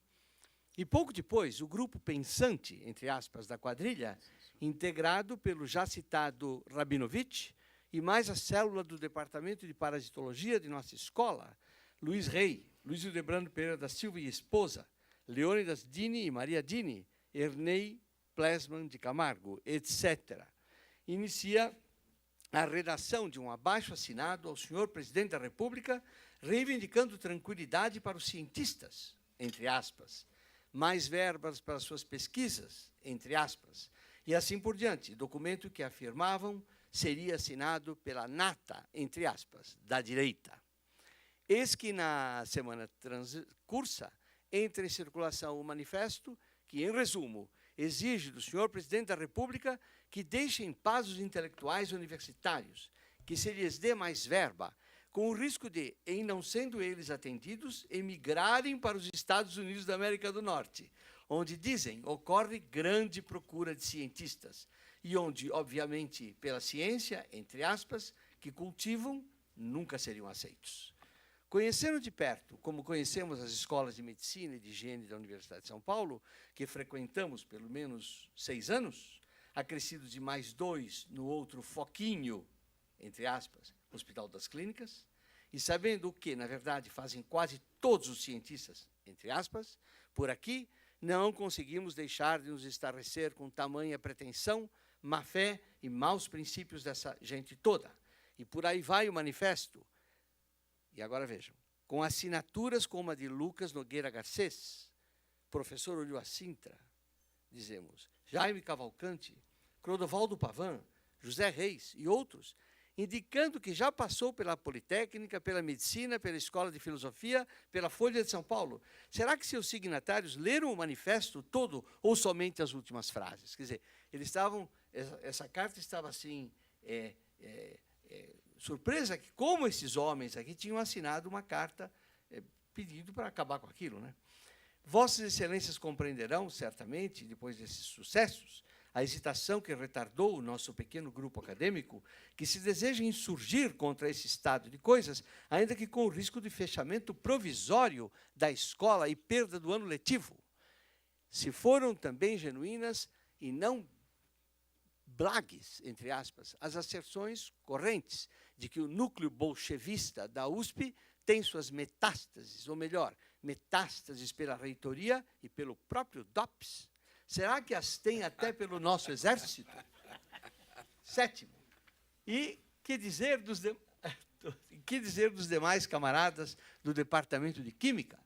E pouco depois, o grupo pensante, entre aspas, da quadrilha, integrado pelo já citado Rabinovich, e mais a célula do Departamento de Parasitologia de nossa escola, Luiz Rei, Luiz Hildebrando Pereira da Silva e esposa, Leônidas Dini e Maria Dini, Ernei Plesman de Camargo, etc. Inicia a redação de um abaixo-assinado ao senhor presidente da República, reivindicando tranquilidade para os cientistas, entre aspas, mais verbas para suas pesquisas, entre aspas, e assim por diante, documento que afirmavam seria assinado pela nata, entre aspas, da direita. Eis que na semana cursa entra em circulação o manifesto que, em resumo, exige do senhor presidente da República que deixe em paz os intelectuais universitários, que se lhes dê mais verba, com o risco de, em não sendo eles atendidos, emigrarem para os Estados Unidos da América do Norte, onde, dizem, ocorre grande procura de cientistas, e onde, obviamente, pela ciência, entre aspas, que cultivam, nunca seriam aceitos. Conhecendo de perto, como conhecemos as escolas de medicina e de higiene da Universidade de São Paulo, que frequentamos pelo menos 6 anos, acrescidos de mais 2 no outro foquinho, entre aspas, Hospital das Clínicas, e sabendo o que, na verdade, fazem quase todos os cientistas, entre aspas, por aqui, não conseguimos deixar de nos estarrecer com tamanha pretensão, má fé e maus princípios dessa gente toda. E por aí vai o manifesto. E agora vejam, com assinaturas como a de Lucas Nogueira Garcês, professor Olho Sintra, dizemos, Jaime Cavalcante, Clodovaldo Pavan, José Reis e outros, indicando que já passou pela Politécnica, pela Medicina, pela Escola de Filosofia, pela Folha de São Paulo. Será que seus signatários leram o manifesto todo ou somente as últimas frases? Quer dizer, eles estavam, essa carta estava assim, surpresa que como esses homens aqui tinham assinado uma carta pedindo para acabar com aquilo, né? Vossas Excelências compreenderão, certamente, depois desses sucessos, a hesitação que retardou o nosso pequeno grupo acadêmico, que se deseja insurgir contra esse estado de coisas, ainda que com o risco de fechamento provisório da escola e perda do ano letivo. Se foram também genuínas e não blagues, entre aspas, as asserções correntes de que o núcleo bolchevista da USP tem suas metástases, ou melhor, metástases pela reitoria e pelo próprio DOPS? Será que as tem até pelo nosso exército? Sétimo, e que dizer dos demais camaradas do Departamento de Química,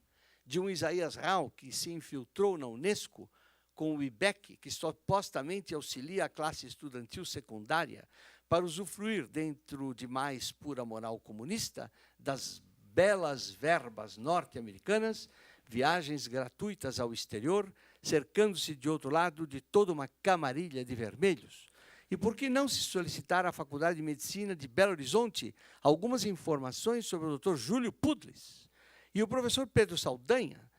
de um Isaías Rau que se infiltrou na Unesco com o IBEC, que supostamente auxilia a classe estudantil secundária para usufruir, dentro de mais pura moral comunista, das belas verbas norte-americanas, viagens gratuitas ao exterior, cercando-se de outro lado de toda uma camarilha de vermelhos. E por que não se solicitar à Faculdade de Medicina de Belo Horizonte algumas informações sobre o Dr. Júlio Pudlis e o professor Pedro Saldanha,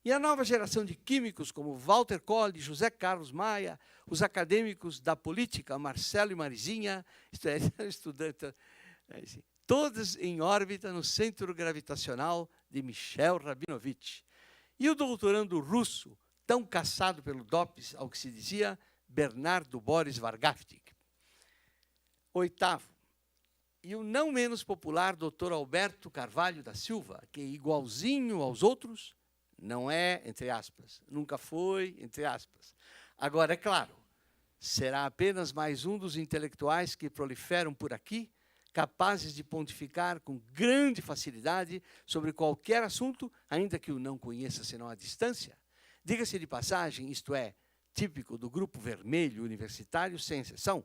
e a nova geração de químicos como Walter Colli, José Carlos Maia, os acadêmicos da política, Marcelo e Marizinha, estudante, todos em órbita no centro gravitacional de Michel Rabinovich. E o doutorando russo, tão caçado pelo DOPS, ao que se dizia, Bernardo Boris Vargaftig. Oitavo, e o não menos popular Dr. Alberto Carvalho da Silva, que, igualzinho aos outros, não é, entre aspas, nunca foi, entre aspas. Agora, é claro, será apenas mais um dos intelectuais que proliferam por aqui, capazes de pontificar com grande facilidade sobre qualquer assunto, ainda que o não conheça senão à distância. Diga-se de passagem, isto é, típico do grupo vermelho universitário, sem exceção,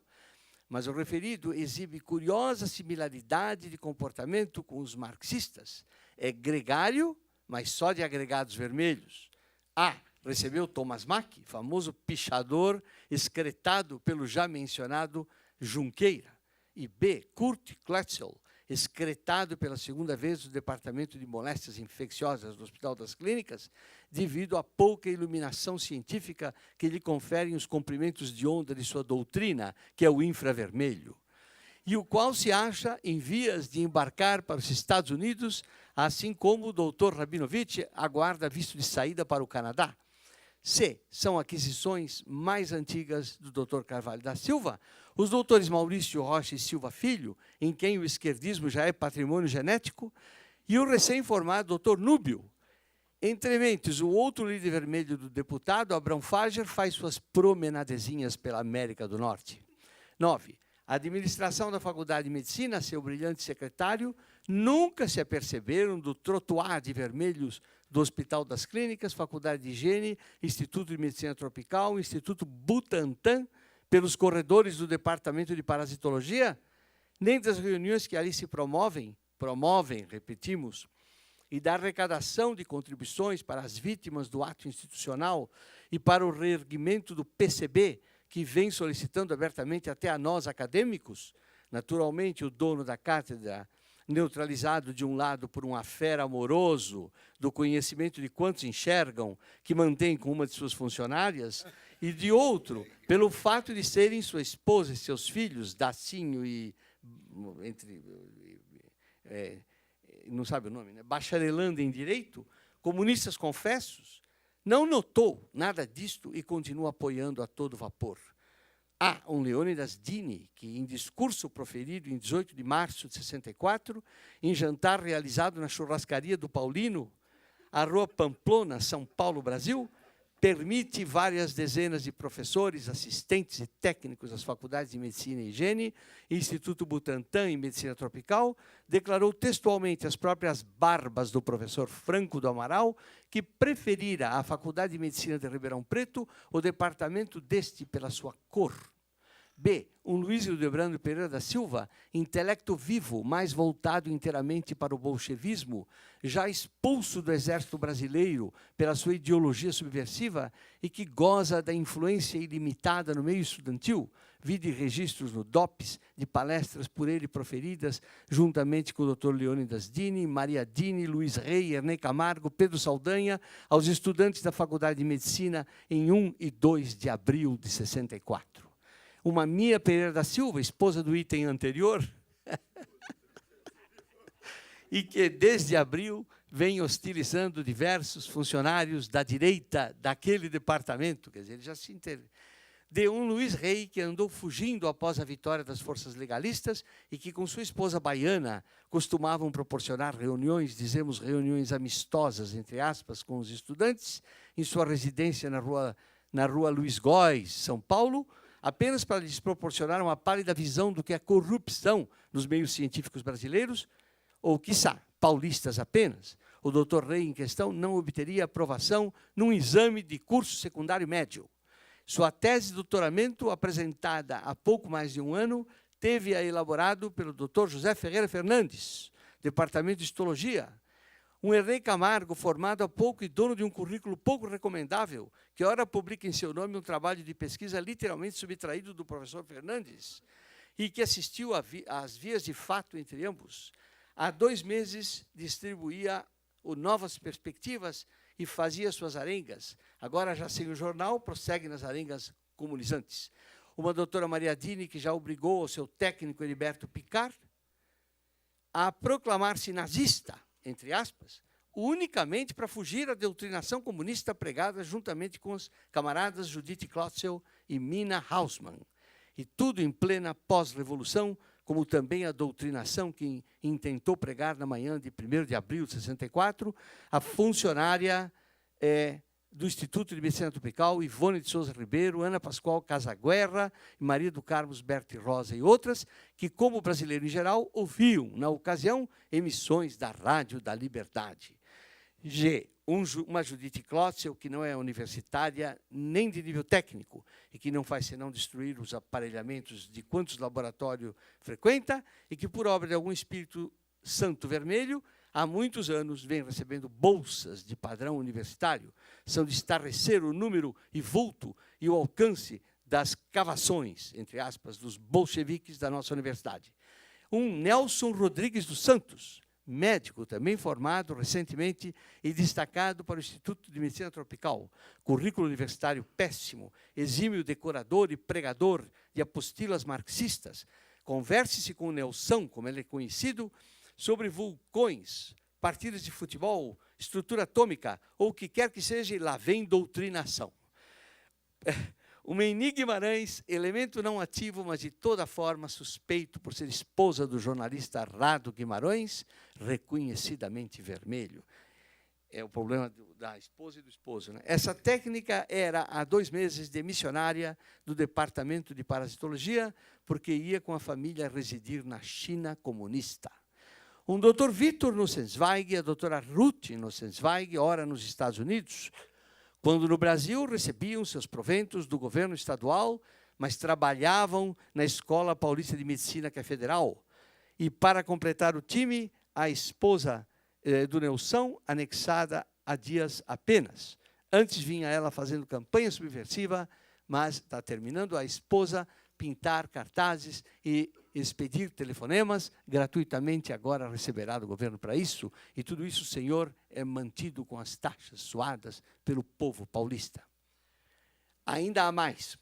mas o referido exibe curiosa similaridade de comportamento com os marxistas. É gregário, mas só de agregados vermelhos. A. Recebeu Thomas Mack, famoso pichador excretado pelo já mencionado Junqueira. E B. Kurt Kletzel, excretado pela segunda vez do Departamento de Moléstias Infecciosas do Hospital das Clínicas, devido à pouca iluminação científica que lhe conferem os comprimentos de onda de sua doutrina, que é o infravermelho, e o qual se acha em vias de embarcar para os Estados Unidos, assim como o Dr. Rabinovich aguarda visto de saída para o Canadá. C. São aquisições mais antigas do Dr. Carvalho da Silva, os doutores Maurício Rocha e Silva Filho, em quem o esquerdismo já é patrimônio genético, e o recém-formado Dr. Núbio. Entre mentes, o outro líder vermelho do deputado, Abrão Fager, faz suas promenadezinhas pela América do Norte. 9. A administração da Faculdade de Medicina, seu brilhante secretário, nunca se aperceberam do trotuar de vermelhos do Hospital das Clínicas, Faculdade de Higiene, Instituto de Medicina Tropical, Instituto Butantan, pelos corredores do Departamento de Parasitologia, nem das reuniões que ali se promovem, repetimos, e da arrecadação de contribuições para as vítimas do ato institucional e para o reerguimento do PCB, que vem solicitando abertamente até a nós acadêmicos, naturalmente o dono da cátedra, neutralizado de um lado por um affair amoroso do conhecimento de quantos enxergam, que mantém com uma de suas funcionárias, e de outro, pelo fato de serem sua esposa e seus filhos, Dacinho e... não sabe o nome, né? Bacharelando em Direito, comunistas confessos, não notou nada disto e continua apoiando a todo vapor. Há um Leônidas Dini, que, em discurso proferido em 18 de março de 64, em jantar realizado na churrascaria do Paulino, à Rua Pamplona, São Paulo, Brasil, permite várias dezenas de professores, assistentes e técnicos das faculdades de Medicina e Higiene, Instituto Butantan em Medicina Tropical, declarou textualmente as próprias barbas do professor Franco do Amaral, que preferira a Faculdade de Medicina de Ribeirão Preto, o departamento deste pela sua cor. B. Um Luiz Hildebrando Pereira da Silva, intelecto vivo, mais voltado inteiramente para o bolchevismo, já expulso do exército brasileiro pela sua ideologia subversiva e que goza da influência ilimitada no meio estudantil, vide registros no DOPS de palestras por ele proferidas, juntamente com o Dr. Leônidas Dini, Maria Dini, Luiz Rey, Ernei Camargo, Pedro Saldanha, aos estudantes da Faculdade de Medicina em 1 e 2 de abril de 64. Uma Mia Pereira da Silva, esposa do item anterior, e que desde abril vem hostilizando diversos funcionários da direita daquele departamento, quer dizer, ele já se de um Luiz Rey que andou fugindo após a vitória das forças legalistas e que, com sua esposa baiana, costumavam proporcionar reuniões, dizemos reuniões amistosas, entre aspas, com os estudantes, em sua residência na rua Luiz Góes, São Paulo, apenas para lhes proporcionar uma pálida visão do que é corrupção nos meios científicos brasileiros, ou, quiçá, paulistas apenas. O doutor Rey, em questão, não obteria aprovação num exame de curso secundário médio. Sua tese de doutoramento, apresentada há pouco mais de um ano, teve-a elaborado pelo Dr. José Ferreira Fernandes, Departamento de Histologia, um Ernei Camargo formado há pouco e dono de um currículo pouco recomendável, que ora publica em seu nome um trabalho de pesquisa literalmente subtraído do professor Fernandes, e que assistiu às vias de fato entre ambos. Há 2 meses distribuía o Novas Perspectivas e fazia suas arengas. Agora, já sem o jornal, prossegue nas arengas comunizantes. Uma doutora Maria Dini, que já obrigou o seu técnico Heriberto Picard a proclamar-se nazista, entre aspas, unicamente para fugir à doutrinação comunista pregada juntamente com os camaradas Judith Klotzel e Mina Hausmann. E tudo em plena pós-revolução, como também a doutrinação que intentou pregar na manhã de 1º de abril de 64, a funcionária do Instituto de Medicina Tropical, Ivone de Souza Ribeiro, Ana Pascoal Casaguerra, Maria do Carmo Berti Rosa e outras, que, como brasileiro em geral, ouviam, na ocasião, emissões da Rádio da Liberdade. Uma Judith Klotzel, que não é universitária nem de nível técnico e que não faz senão destruir os aparelhamentos de quantos laboratório frequenta e que, por obra de algum espírito santo vermelho, há muitos anos vem recebendo bolsas de padrão universitário. São de estarrecer o número e vulto e o alcance das cavações, entre aspas, dos bolcheviques da nossa universidade. Um Nelson Rodrigues dos Santos, médico também formado recentemente e destacado para o Instituto de Medicina Tropical, currículo universitário péssimo, exímio decorador e pregador de apostilas marxistas. Converse-se com o Nelson, como ele é conhecido, sobre vulcões, partidas de futebol, estrutura atômica, ou o que quer que seja, e lá vem doutrinação. O Meini Guimarães, elemento não ativo, mas de toda forma suspeito por ser esposa do jornalista Rado Guimarães, reconhecidamente vermelho. É o problema da esposa e do esposo, né? Essa técnica era, há 2 meses, demissionária do Departamento de Parasitologia, porque ia com a família residir na China comunista. Um doutor Vitor Nussensweig e a doutora Ruth Nussensweig, ora nos Estados Unidos, quando no Brasil recebiam seus proventos do governo estadual, mas trabalhavam na Escola Paulista de Medicina, que é federal. E, para completar o time, a esposa do Nelson, anexada há dias apenas. Antes vinha ela fazendo campanha subversiva, mas está terminando a esposa pintar cartazes e expedir telefonemas, gratuitamente agora receberá do governo para isso, e tudo isso, Senhor, é mantido com as taxas suadas pelo povo paulista. Ainda há mais,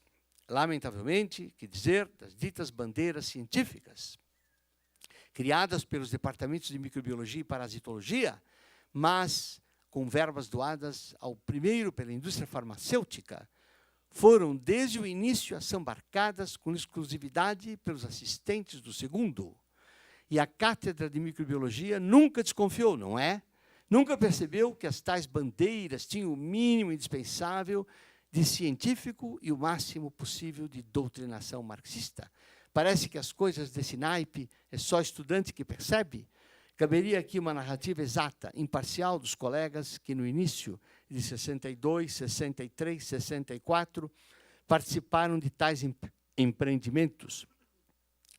lamentavelmente, que dizer das ditas bandeiras científicas, criadas pelos departamentos de microbiologia e parasitologia, mas com verbas doadas ao primeiro pela indústria farmacêutica, foram, desde o início, assambarcadas com exclusividade pelos assistentes do segundo. E a cátedra de microbiologia nunca desconfiou, não é? Nunca percebeu que as tais bandeiras tinham o mínimo indispensável de científico e o máximo possível de doutrinação marxista. Parece que as coisas desse naipe é só estudante que percebe. Caberia aqui uma narrativa exata, imparcial dos colegas que, no início de 62, 63, 64, participaram de tais empreendimentos.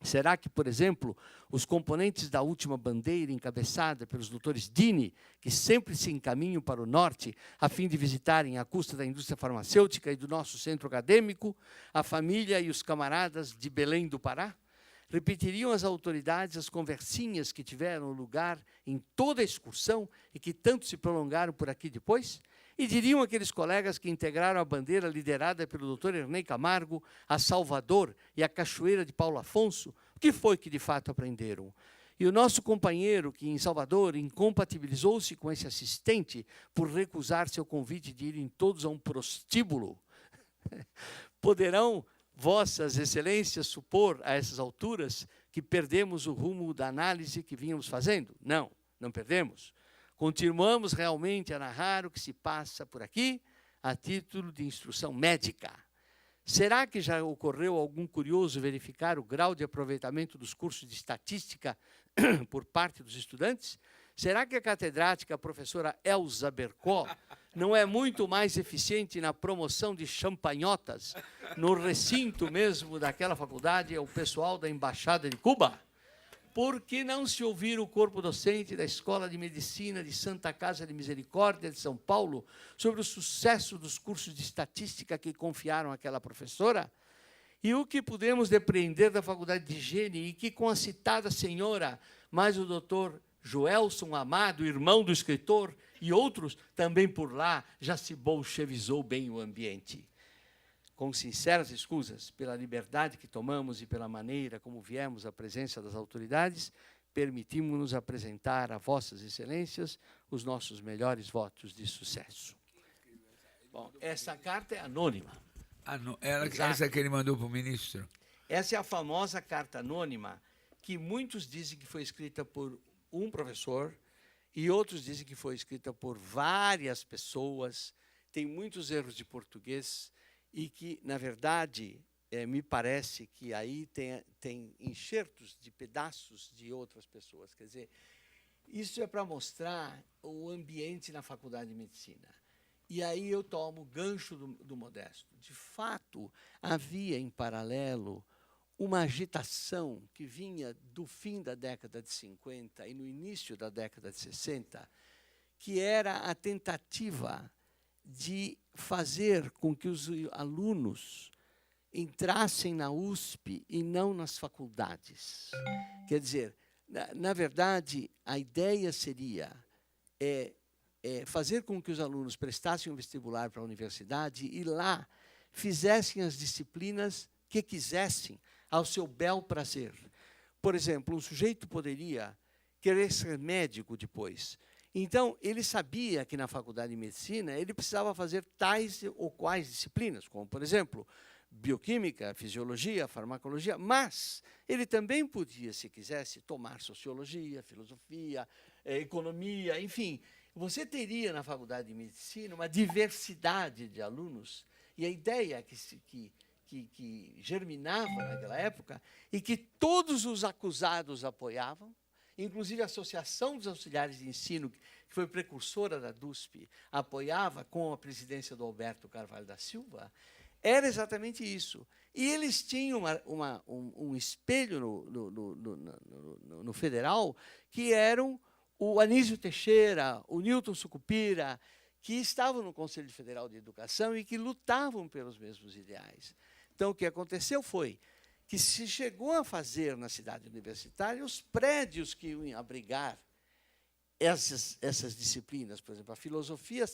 Será que, por exemplo, os componentes da última bandeira, encabeçada pelos doutores Dini, que sempre se encaminham para o norte, a fim de visitarem, à custa da indústria farmacêutica e do nosso centro acadêmico, a família e os camaradas de Belém do Pará? Repetiriam às autoridades as conversinhas que tiveram lugar em toda a excursão e que tanto se prolongaram por aqui depois? E diriam aqueles colegas que integraram a bandeira liderada pelo Dr. Ernei Camargo, a Salvador e a Cachoeira de Paulo Afonso, o que foi que de fato aprenderam? E o nosso companheiro, que em Salvador incompatibilizou-se com esse assistente por recusar seu convite de irem todos a um prostíbulo, Poderão Vossas Excelências supor, a essas alturas, que perdemos o rumo da análise que vínhamos fazendo? Não, não perdemos. Continuamos realmente a narrar o que se passa por aqui, a título de instrução médica. Será que já ocorreu algum curioso verificar o grau de aproveitamento dos cursos de estatística por parte dos estudantes? Será que a catedrática professora Elza Bercó não é muito mais eficiente na promoção de champanhotas no recinto mesmo daquela faculdade, o pessoal da Embaixada de Cuba? Por que não se ouvir o corpo docente da Escola de Medicina de Santa Casa de Misericórdia de São Paulo sobre o sucesso dos cursos de estatística que confiaram àquela professora? E o que podemos depreender da Faculdade de Higiene e que, com a citada senhora, mais o doutor Joelson Amado, irmão do escritor, e outros, também por lá, já se bolchevizou bem o ambiente. Com sinceras escusas pela liberdade que tomamos e pela maneira como viemos à presença das autoridades, permitimos-nos apresentar a Vossas Excelências os nossos melhores votos de sucesso. Bom, essa carta é anônima. Essa que ele mandou para o ministro? Essa é a famosa carta anônima, que muitos dizem que foi escrita por um professor e outros dizem que foi escrita por várias pessoas, tem muitos erros de português e que, na verdade, me parece que aí tem enxertos de pedaços de outras pessoas. Quer dizer, isso é para mostrar o ambiente na Faculdade de Medicina. E aí eu tomo o gancho do Modesto. De fato, havia em paralelo uma agitação que vinha do fim da década de 50 e no início da década de 60, que era a tentativa de fazer com que os alunos entrassem na USP e não nas faculdades. Quer dizer, na verdade, a ideia seria fazer com que os alunos prestassem um vestibular para a universidade e lá fizessem as disciplinas que quisessem, ao seu bel prazer. Por exemplo, um sujeito poderia querer ser médico depois. Então, ele sabia que na Faculdade de Medicina ele precisava fazer tais ou quais disciplinas, como, por exemplo, bioquímica, fisiologia, farmacologia, mas ele também podia, se quisesse, tomar sociologia, filosofia, economia, enfim. Você teria na Faculdade de Medicina uma diversidade de alunos, e a ideia que germinava naquela época e que todos os acusados apoiavam, inclusive a Associação dos Auxiliares de Ensino, que foi precursora da DUSP, apoiava com a presidência do Alberto Carvalho da Silva, era exatamente isso. E eles tinham um espelho no Federal, que eram o Anísio Teixeira, o Newton Sucupira, que estavam no Conselho Federal de Educação e que lutavam pelos mesmos ideais. Então, o que aconteceu foi que se chegou a fazer na cidade universitária os prédios que iam abrigar essas disciplinas. Por exemplo, a filosofia,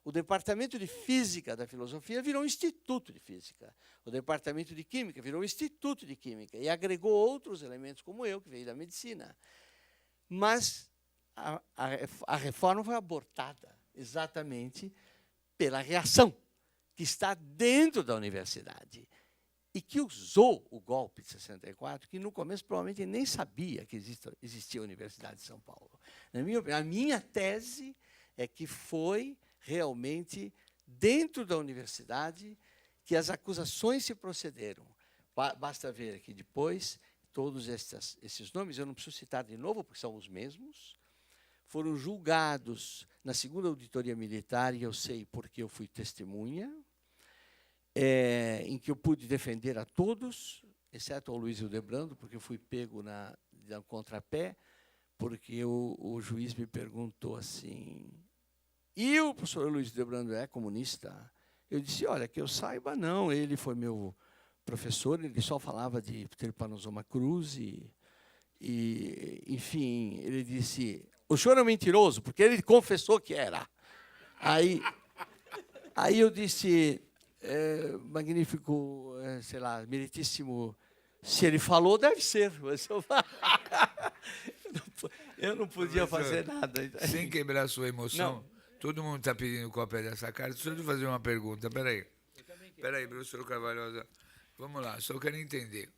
o departamento de física da filosofia virou um instituto de física. O departamento de química virou um instituto de química e agregou outros elementos, como eu, que veio da medicina. Mas a reforma foi abortada exatamente pela reação que está dentro da universidade e que usou o golpe de 64, que no começo provavelmente nem sabia que existia a Universidade de São Paulo. A minha tese é que foi realmente dentro da universidade que as acusações se procederam. Basta ver aqui depois, todos esses nomes, eu não preciso citar de novo, porque são os mesmos, foram julgados na segunda auditoria militar, e eu sei porque eu fui testemunha, em que eu pude defender a todos, exceto ao Luiz Hildebrando, porque eu fui pego na contrapé, porque o juiz me perguntou assim, e o professor Luiz Hildebrando é comunista? Eu disse, olha, que eu saiba, não, ele foi meu professor, ele só falava de Trypanosoma cruzi, e, enfim, ele disse, o senhor é um mentiroso, porque ele confessou que era. Aí eu disse, magnífico, sei lá, meritíssimo, se ele falou, deve ser. Eu não podia fazer nada. Sem quebrar a sua emoção, Não. todo mundo está pedindo cópia dessa carta. Deixa eu te fazer uma pergunta, peraí. Espera aí, professor Carvalhosa. Vamos lá, só quero entender.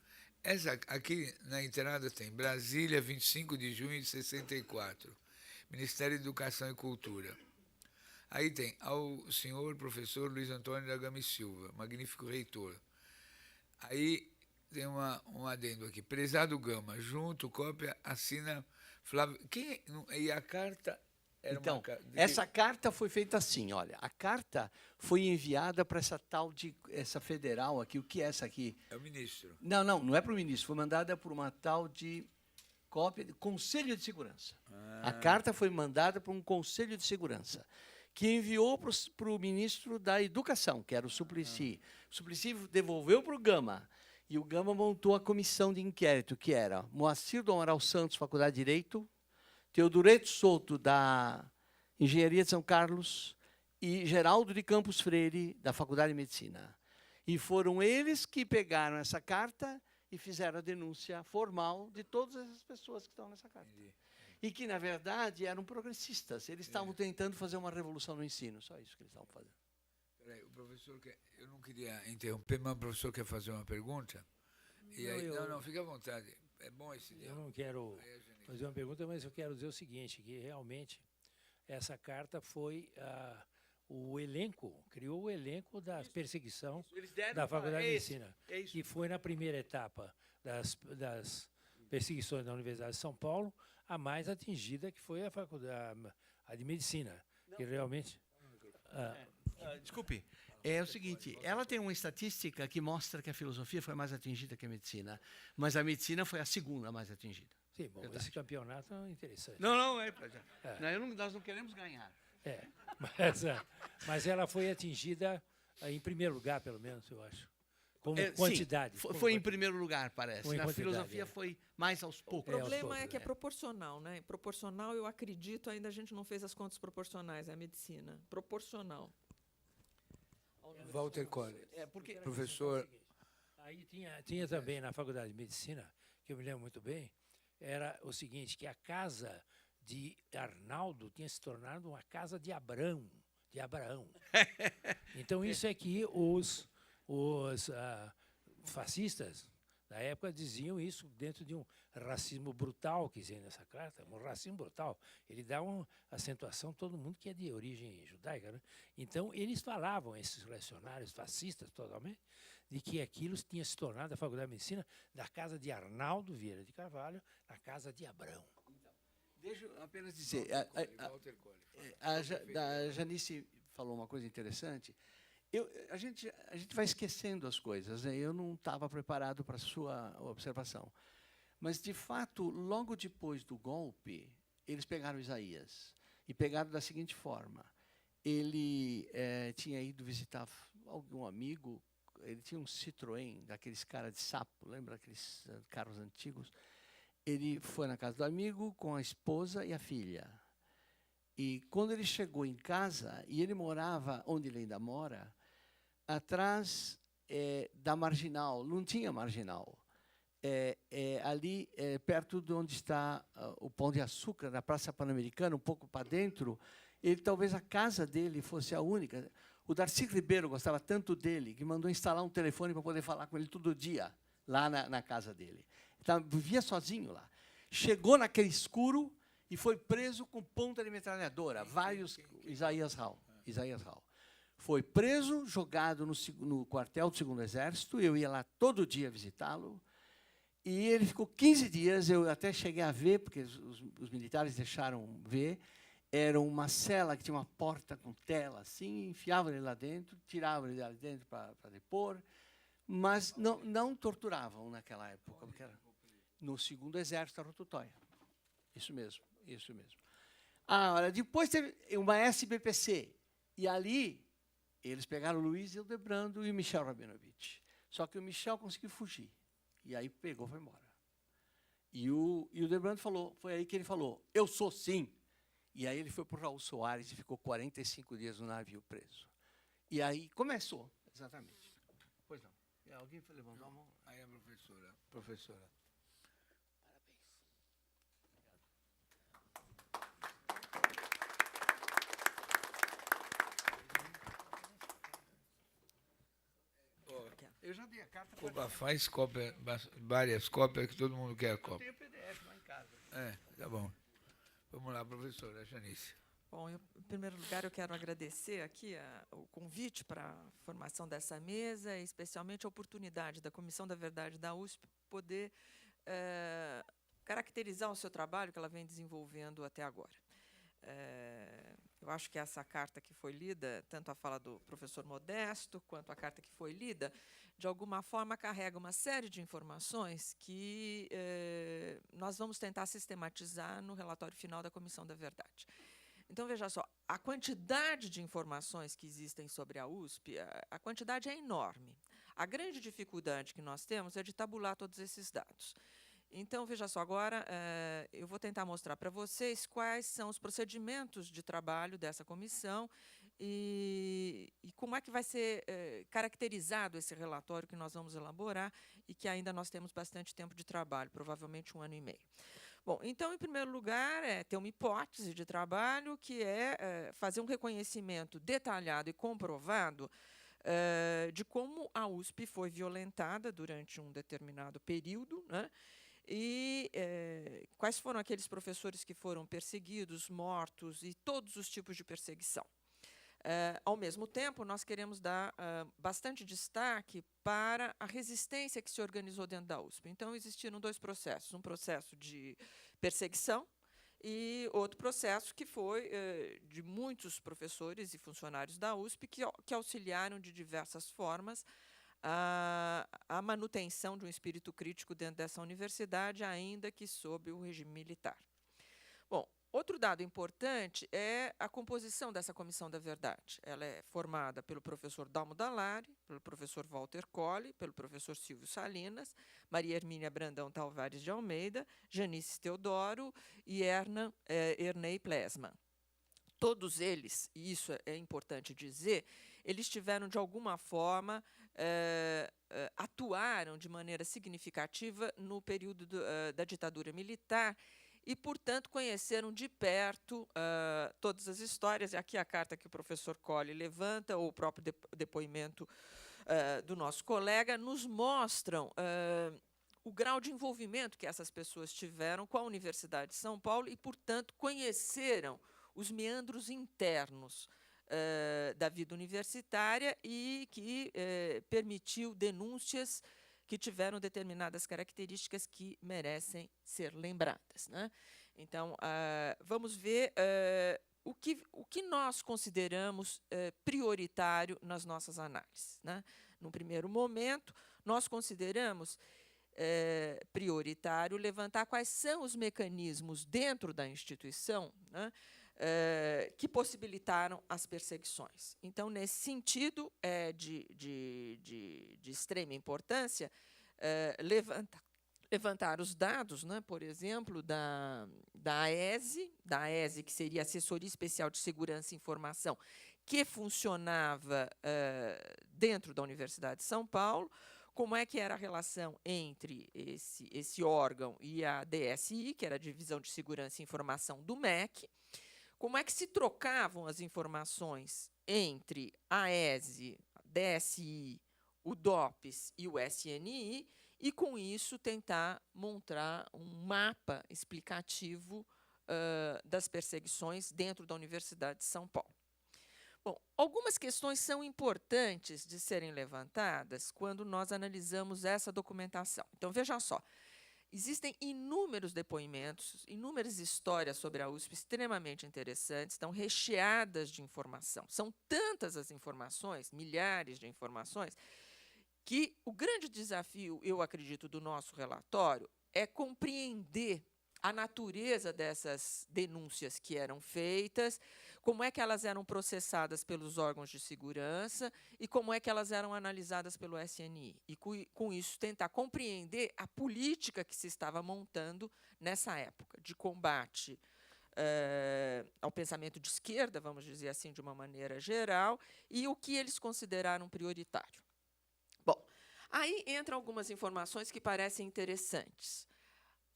Essa aqui na entrada tem Brasília, 25 de junho de 64, Ministério da Educação e Cultura. Aí tem ao senhor professor Luiz Antônio da Gama e Silva, magnífico reitor. Aí tem um adendo aqui, prezado Gama, junto, cópia, assina Flávio. E a carta era Então, uma carta. essa carta foi feita assim, olha, a carta foi enviada para essa tal de, essa federal aqui, o que é essa aqui? É o ministro. Não é para o ministro, foi mandada por uma tal de cópia de Conselho de Segurança. A carta foi mandada para um Conselho de Segurança, que enviou para o ministro da Educação, que era o Suplicy. O Suplicy devolveu para o Gama, e o Gama montou a comissão de inquérito, que era Moacir do Amaral Santos, Faculdade de Direito, Teodoreto Souto, da Engenharia de São Carlos, e Geraldo de Campos Freire, da Faculdade de Medicina. E foram eles que pegaram essa carta e fizeram a denúncia formal de todas essas pessoas que estão nessa carta. E que, na verdade, eram progressistas. Eles estavam tentando fazer uma revolução no ensino, só isso que eles estavam fazendo. Peraí, o professor quer. Eu não queria interromper, mas o professor quer fazer uma pergunta? E aí, não, fica à vontade. É bom esse dia. Eu não quero fazer uma pergunta, mas eu quero dizer o seguinte, que realmente essa carta foi o elenco, criou o elenco da perseguição da Faculdade de Medicina. E foi na primeira etapa das perseguições da Universidade de São Paulo, a mais atingida, que foi a Faculdade a de Medicina, que realmente... Desculpe, é o seguinte, ela tem uma estatística que mostra que a filosofia foi mais atingida que a medicina, mas a medicina foi a segunda mais atingida. Sim, bom, esse campeonato é interessante. Não, nós não queremos ganhar. Mas ela foi atingida em primeiro lugar, pelo menos, eu acho. Como quantidade. Sim, foi em primeiro lugar, parece. Na filosofia foi mais aos poucos. O problema é que é proporcional, né? Proporcional, eu acredito, ainda a gente não fez as contas proporcionais, é a medicina. Proporcional. Walter Colley. Porque Professor. Aí tinha também na Faculdade de Medicina, que eu me lembro muito bem, era o seguinte, que a casa de Arnaldo tinha se tornado uma casa de Abraão. Então, isso é que os fascistas da época diziam isso dentro de um racismo brutal, que dizia nessa carta, um racismo brutal. Ele dá uma acentuação a todo mundo que é de origem judaica, né? Então, eles falavam, esses reacionários fascistas totalmente, de que aquilo tinha se tornado a Faculdade de Medicina da casa de Arnaldo Vieira de Carvalho, na casa de Abrão. Deixa eu apenas dizer, a Janice falou uma coisa interessante. A gente vai esquecendo as coisas, né? Eu não estava preparado para a sua observação. Mas, de fato, logo depois do golpe, eles pegaram Isaías. E pegaram da seguinte forma. Ele tinha ido visitar algum amigo, ele tinha um Citroën, daqueles cara de sapo, lembra aqueles carros antigos? Ele foi na casa do amigo com a esposa e a filha. E, quando ele chegou em casa, e ele morava onde ele ainda mora, atrás da Marginal, não tinha Marginal, ali perto de onde está o Pão de Açúcar, na Praça Pan-Americana, um pouco para dentro, talvez a casa dele fosse a única. O Darcy Ribeiro gostava tanto dele, que mandou instalar um telefone para poder falar com ele todo dia, lá na casa dele. Então, vivia sozinho lá. Chegou naquele escuro e foi preso com ponta de metralhadora, Isaías Rau. Foi preso, jogado no quartel do 2º Exército, eu ia lá todo dia visitá-lo, e ele ficou 15 dias, eu até cheguei a ver, porque os militares deixaram ver, era uma cela que tinha uma porta com tela, assim, enfiavam ele lá dentro, tiravam ele lá dentro para depor, mas não torturavam naquela época, porque era no 2º Exército, a Rotutóia. Isso mesmo. Olha, depois teve uma SBPC, e ali eles pegaram o Luiz Hildebrando e o Michel Rabinovich. Só que o Michel conseguiu fugir. E aí foi embora. E o Hildebrando falou, foi aí que ele falou, eu sou sim. E aí ele foi para o Raul Soares e ficou 45 dias no navio preso. E aí começou, exatamente. Pois não. Alguém levantou a mão? Aí a professora. Eu já dei a carta. Opa, faz cópia, várias cópias, que todo mundo quer a cópia. Eu tenho PDF lá em casa. Tá bom. Vamos lá, professora Janice. Bom, em primeiro lugar, eu quero agradecer aqui o convite para a formação dessa mesa, e especialmente a oportunidade da Comissão da Verdade da USP poder caracterizar o seu trabalho que ela vem desenvolvendo até agora. Eu acho que essa carta que foi lida, tanto a fala do professor Modesto, quanto a carta que foi lida, de alguma forma carrega uma série de informações que nós vamos tentar sistematizar no relatório final da Comissão da Verdade. Então, veja só, a quantidade de informações que existem sobre a USP, a quantidade é enorme. A grande dificuldade que nós temos é de tabular todos esses dados. Então, veja só, agora eu vou tentar mostrar para vocês quais são os procedimentos de trabalho dessa comissão e como é que vai ser caracterizado esse relatório que nós vamos elaborar e que ainda nós temos bastante tempo de trabalho, provavelmente 1 ano e meio. Bom, então, em primeiro lugar, ter uma hipótese de trabalho, que é fazer um reconhecimento detalhado e comprovado de como a USP foi violentada durante um determinado período, né? E quais foram aqueles professores que foram perseguidos, mortos e todos os tipos de perseguição. Ao mesmo tempo, nós queremos dar bastante destaque para a resistência que se organizou dentro da USP. Então, existiram 2 processos, um processo de perseguição e outro processo que foi de muitos professores e funcionários da USP que auxiliaram de diversas formas a manutenção de um espírito crítico dentro dessa universidade, ainda que sob o regime militar. Bom, outro dado importante é a composição dessa Comissão da Verdade. Ela é formada pelo professor Dalmo Dallari, pelo professor Walter Colli, pelo professor Silvio Salinas, Maria Hermínia Brandão Tavares de Almeida, Janice Teodoro e Ernei Plesman. Todos eles, e isso é importante dizer, eles tiveram, de alguma forma, atuaram de maneira significativa no período da ditadura militar e, portanto, conheceram de perto todas as histórias. E aqui a carta que o professor Colli levanta, ou o próprio depoimento do nosso colega, nos mostram o grau de envolvimento que essas pessoas tiveram com a Universidade de São Paulo e, portanto, conheceram os meandros internos da vida universitária e que permitiu denúncias que tiveram determinadas características que merecem ser lembradas, né? Então, vamos ver o que nós consideramos prioritário nas nossas análises, né? No primeiro momento, nós consideramos prioritário levantar quais são os mecanismos dentro da instituição, né, que possibilitaram as perseguições. Então, nesse sentido, é de extrema importância levantar os dados, né, por exemplo, da AESE, que seria a Assessoria Especial de Segurança e Informação, que funcionava dentro da Universidade de São Paulo, como é que era a relação entre esse órgão e a DSI, que era a Divisão de Segurança e Informação do MEC, como é que se trocavam as informações entre a AESE, a DSI, o DOPS e o SNI, e, com isso, tentar montar um mapa explicativo das perseguições dentro da Universidade de São Paulo. Bom, algumas questões são importantes de serem levantadas quando nós analisamos essa documentação. Então, veja só, existem inúmeros depoimentos, inúmeras histórias sobre a USP extremamente interessantes, estão recheadas de informação. São tantas as informações, milhares de informações, que o grande desafio, eu acredito, do nosso relatório é compreender a natureza dessas denúncias que eram feitas, como é que elas eram processadas pelos órgãos de segurança e como é que elas eram analisadas pelo SNI. E, com isso, tentar compreender a política que se estava montando nessa época, de combate ao pensamento de esquerda, vamos dizer assim, de uma maneira geral, e o que eles consideraram prioritário. Bom, aí entram algumas informações que parecem interessantes.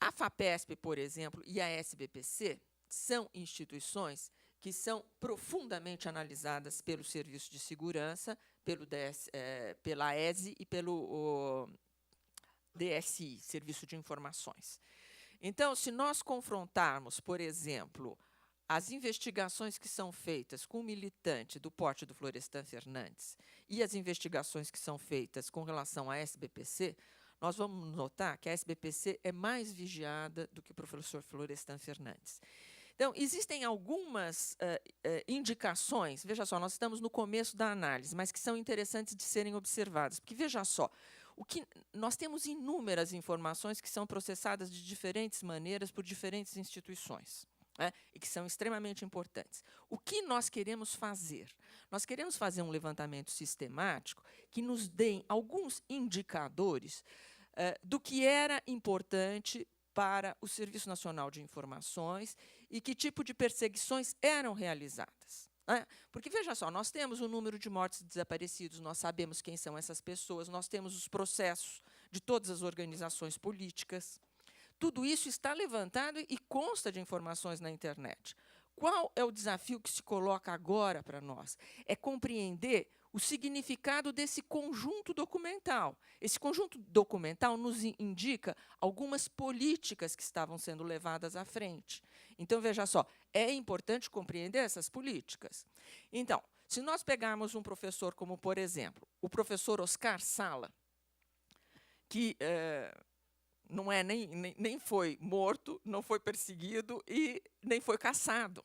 A FAPESP, por exemplo, e a SBPC são instituições que são profundamente analisadas pelo Serviço de Segurança, pela ESE e pelo DSI, Serviço de Informações. Então, se nós confrontarmos, por exemplo, as investigações que são feitas com o militante do porte do Florestan Fernandes e as investigações que são feitas com relação à SBPC, nós vamos notar que a SBPC é mais vigiada do que o professor Florestan Fernandes. Então, existem algumas indicações, veja só, nós estamos no começo da análise, mas que são interessantes de serem observadas, porque, veja só, nós temos inúmeras informações que são processadas de diferentes maneiras por diferentes instituições, né, e que são extremamente importantes. O que nós queremos fazer? Nós queremos fazer um levantamento sistemático que nos dê alguns indicadores do que era importante para o Serviço Nacional de Informações e que tipo de perseguições eram realizadas. Né? Porque, veja só, nós temos o número de mortos e desaparecidos, nós sabemos quem são essas pessoas, nós temos os processos de todas as organizações políticas. Tudo isso está levantado e consta de informações na internet. Qual é o desafio que se coloca agora para nós? É compreender o significado desse conjunto documental. Esse conjunto documental nos indica algumas políticas que estavam sendo levadas à frente. Então, veja só, é importante compreender essas políticas. Então, se nós pegarmos um professor como, por exemplo, o professor Oscar Sala, que não é nem foi morto, não foi perseguido e nem foi caçado.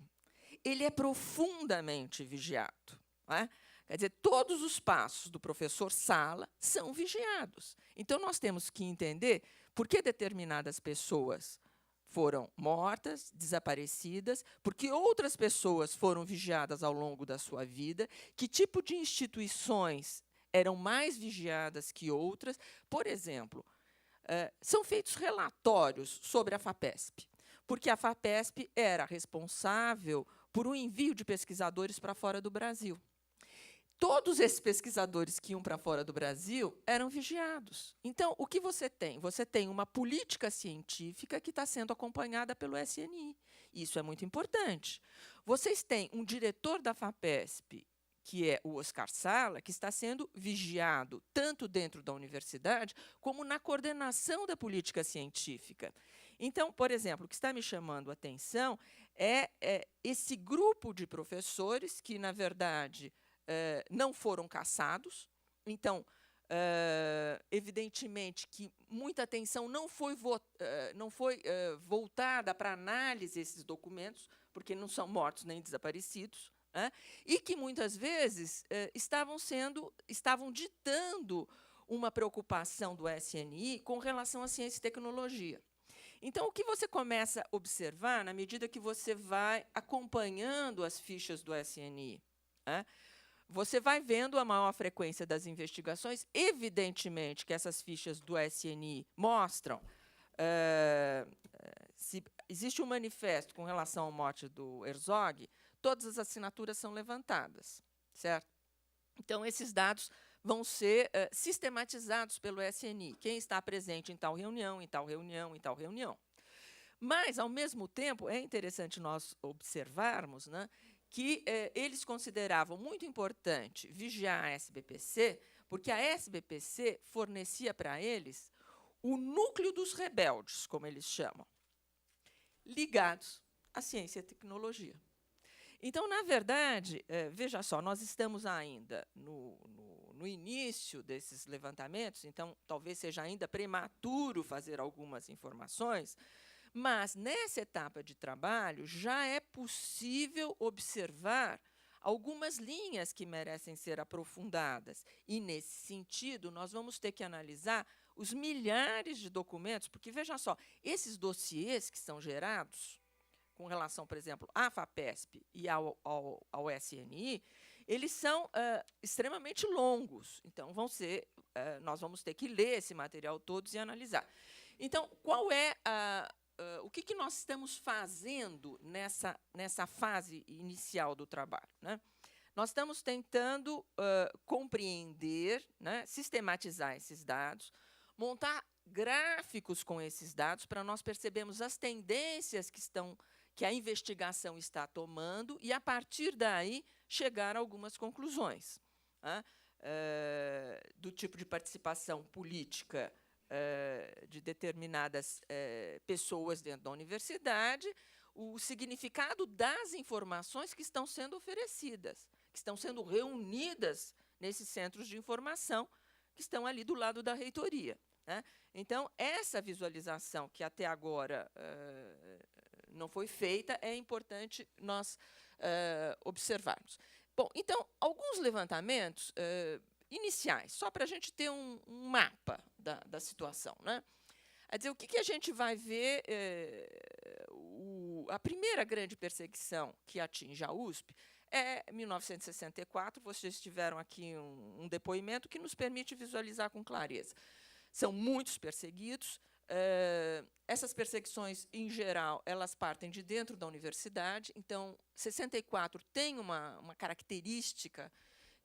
Ele é profundamente vigiado. Né? Quer dizer, todos os passos do professor Sala são vigiados. Então, nós temos que entender por que determinadas pessoas foram mortas, desaparecidas, porque outras pessoas foram vigiadas ao longo da sua vida, que tipo de instituições eram mais vigiadas que outras. Por exemplo, são feitos relatórios sobre a FAPESP, porque a FAPESP era responsável por um envio de pesquisadores para fora do Brasil. Todos esses pesquisadores que iam para fora do Brasil eram vigiados. Então, o que você tem? Você tem uma política científica que está sendo acompanhada pelo SNI. Isso é muito importante. Vocês têm um diretor da FAPESP, que é o Oscar Sala, que está sendo vigiado tanto dentro da universidade como na coordenação da política científica. Então, por exemplo, o que está me chamando a atenção é esse grupo de professores que, na verdade, não foram caçados. Então, evidentemente que muita atenção não foi voltada para a análise desses documentos, porque não são mortos nem desaparecidos, né? E que muitas vezes estavam ditando uma preocupação do SNI com relação à ciência e tecnologia. Então, o que você começa a observar, na medida que você vai acompanhando as fichas do SNI, né? Você vai vendo a maior frequência das investigações. Evidentemente que essas fichas do SNI mostram se existe um manifesto com relação à morte do Herzog, todas as assinaturas são levantadas, certo? Então, esses dados vão ser sistematizados pelo SNI. Quem está presente em tal reunião, em tal reunião, em tal reunião. Mas, ao mesmo tempo, é interessante nós observarmos, né, que eles consideravam muito importante vigiar a SBPC, porque a SBPC fornecia para eles o núcleo dos rebeldes, como eles chamam, ligados à ciência e tecnologia. Então, na verdade, veja só, nós estamos ainda no início desses levantamentos, então talvez seja ainda prematuro fazer algumas informações, mas, nessa etapa de trabalho, já é possível observar algumas linhas que merecem ser aprofundadas. E, nesse sentido, nós vamos ter que analisar os milhares de documentos, porque, veja só, esses dossiês que são gerados, com relação, por exemplo, à FAPESP e ao SNI, eles são extremamente longos. Então, nós vamos ter que ler esse material todos e analisar. Então, qual é o que nós estamos fazendo nessa fase inicial do trabalho, né? Nós estamos tentando compreender, né, sistematizar esses dados, montar gráficos com esses dados para nós percebermos as tendências que estão que a investigação está tomando e, a partir daí, chegar a algumas conclusões, né? Do tipo de participação política de determinadas pessoas dentro da universidade, o significado das informações que estão sendo oferecidas, que estão sendo reunidas nesses centros de informação que estão ali do lado da reitoria, né? Então, essa visualização que até agora não foi feita, é importante nós observarmos. Bom, então, alguns levantamentos iniciais, só para a gente ter um mapa da situação, né? Quer dizer, o que a gente vai ver, a primeira grande perseguição que atinge a USP é 1964, vocês tiveram aqui um depoimento que nos permite visualizar com clareza. São muitos perseguidos, essas perseguições, em geral, elas partem de dentro da universidade, então, 64 tem uma característica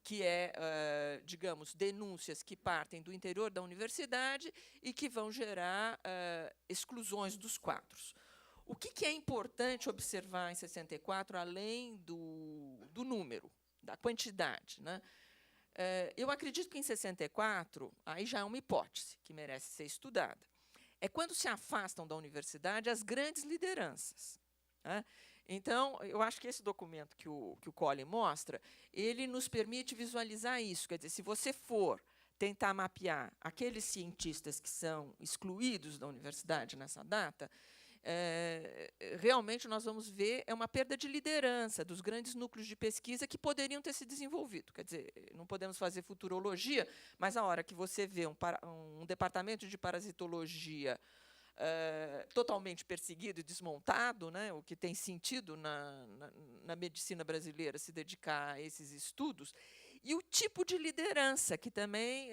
que é, digamos, denúncias que partem do interior da universidade e que vão gerar exclusões dos quadros. O que é importante observar em 64, além do número, da quantidade, né? Eu acredito que em 64, aí já é uma hipótese que merece ser estudada, é quando se afastam da universidade as grandes lideranças, né? Então, eu acho que esse documento que o Colin mostra, ele nos permite visualizar isso. Quer dizer, se você for tentar mapear aqueles cientistas que são excluídos da universidade nessa data, realmente nós vamos ver uma perda de liderança dos grandes núcleos de pesquisa que poderiam ter se desenvolvido. Quer dizer, não podemos fazer futurologia, mas a hora que você vê um departamento de parasitologia totalmente perseguido e desmontado, né, o que tem sentido na medicina brasileira se dedicar a esses estudos, e o tipo de liderança, que também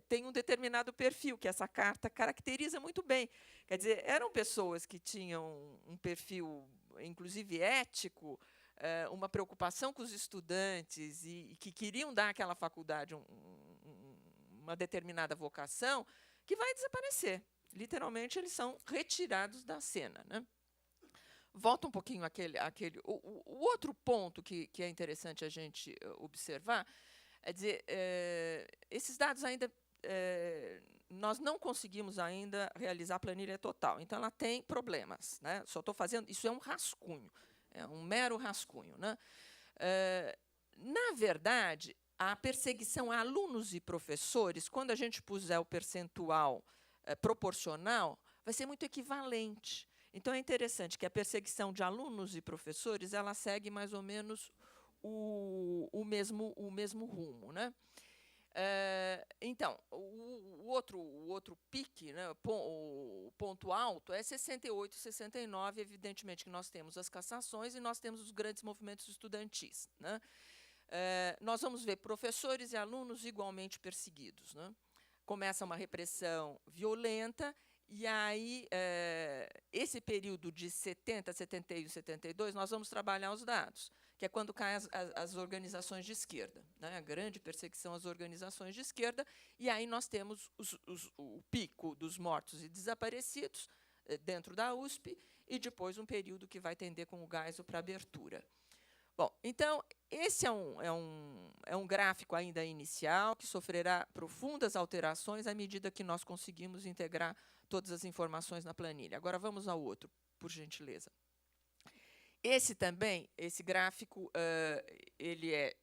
tem um determinado perfil, que essa carta caracteriza muito bem. Quer dizer, eram pessoas que tinham um perfil, inclusive ético, uma preocupação com os estudantes e que queriam dar àquela faculdade uma determinada vocação, que vai desaparecer. Literalmente, eles são retirados da cena, né? Volta um pouquinho o outro ponto que é interessante a gente observar, é dizer, esses dados ainda, nós não conseguimos ainda realizar a planilha total, então ela tem problemas, né? Só estou fazendo, isso é um rascunho, é um mero rascunho, né? Na verdade, a perseguição a alunos e professores, quando a gente puser o percentual proporcional, vai ser muito equivalente. Então, é interessante que a perseguição de alunos e professores ela segue mais ou menos o mesmo rumo, né? Então, o outro pique, né, o ponto alto, é 68 e 69, evidentemente que nós temos as cassações e nós temos os grandes movimentos estudantis, né? Nós vamos ver professores e alunos igualmente perseguidos, né? Começa uma repressão violenta, e aí, esse período de 70, 71 e 72, nós vamos trabalhar os dados, que é quando caem as organizações de esquerda, né? A grande perseguição às organizações de esquerda, e aí nós temos o pico dos mortos e desaparecidos dentro da USP, e depois um período que vai tender com o Geisel para a abertura. Bom, então, esse é um gráfico ainda inicial, que sofrerá profundas alterações à medida que nós conseguimos integrar todas as informações na planilha. Agora, vamos ao outro, por gentileza. Esse gráfico, ele é,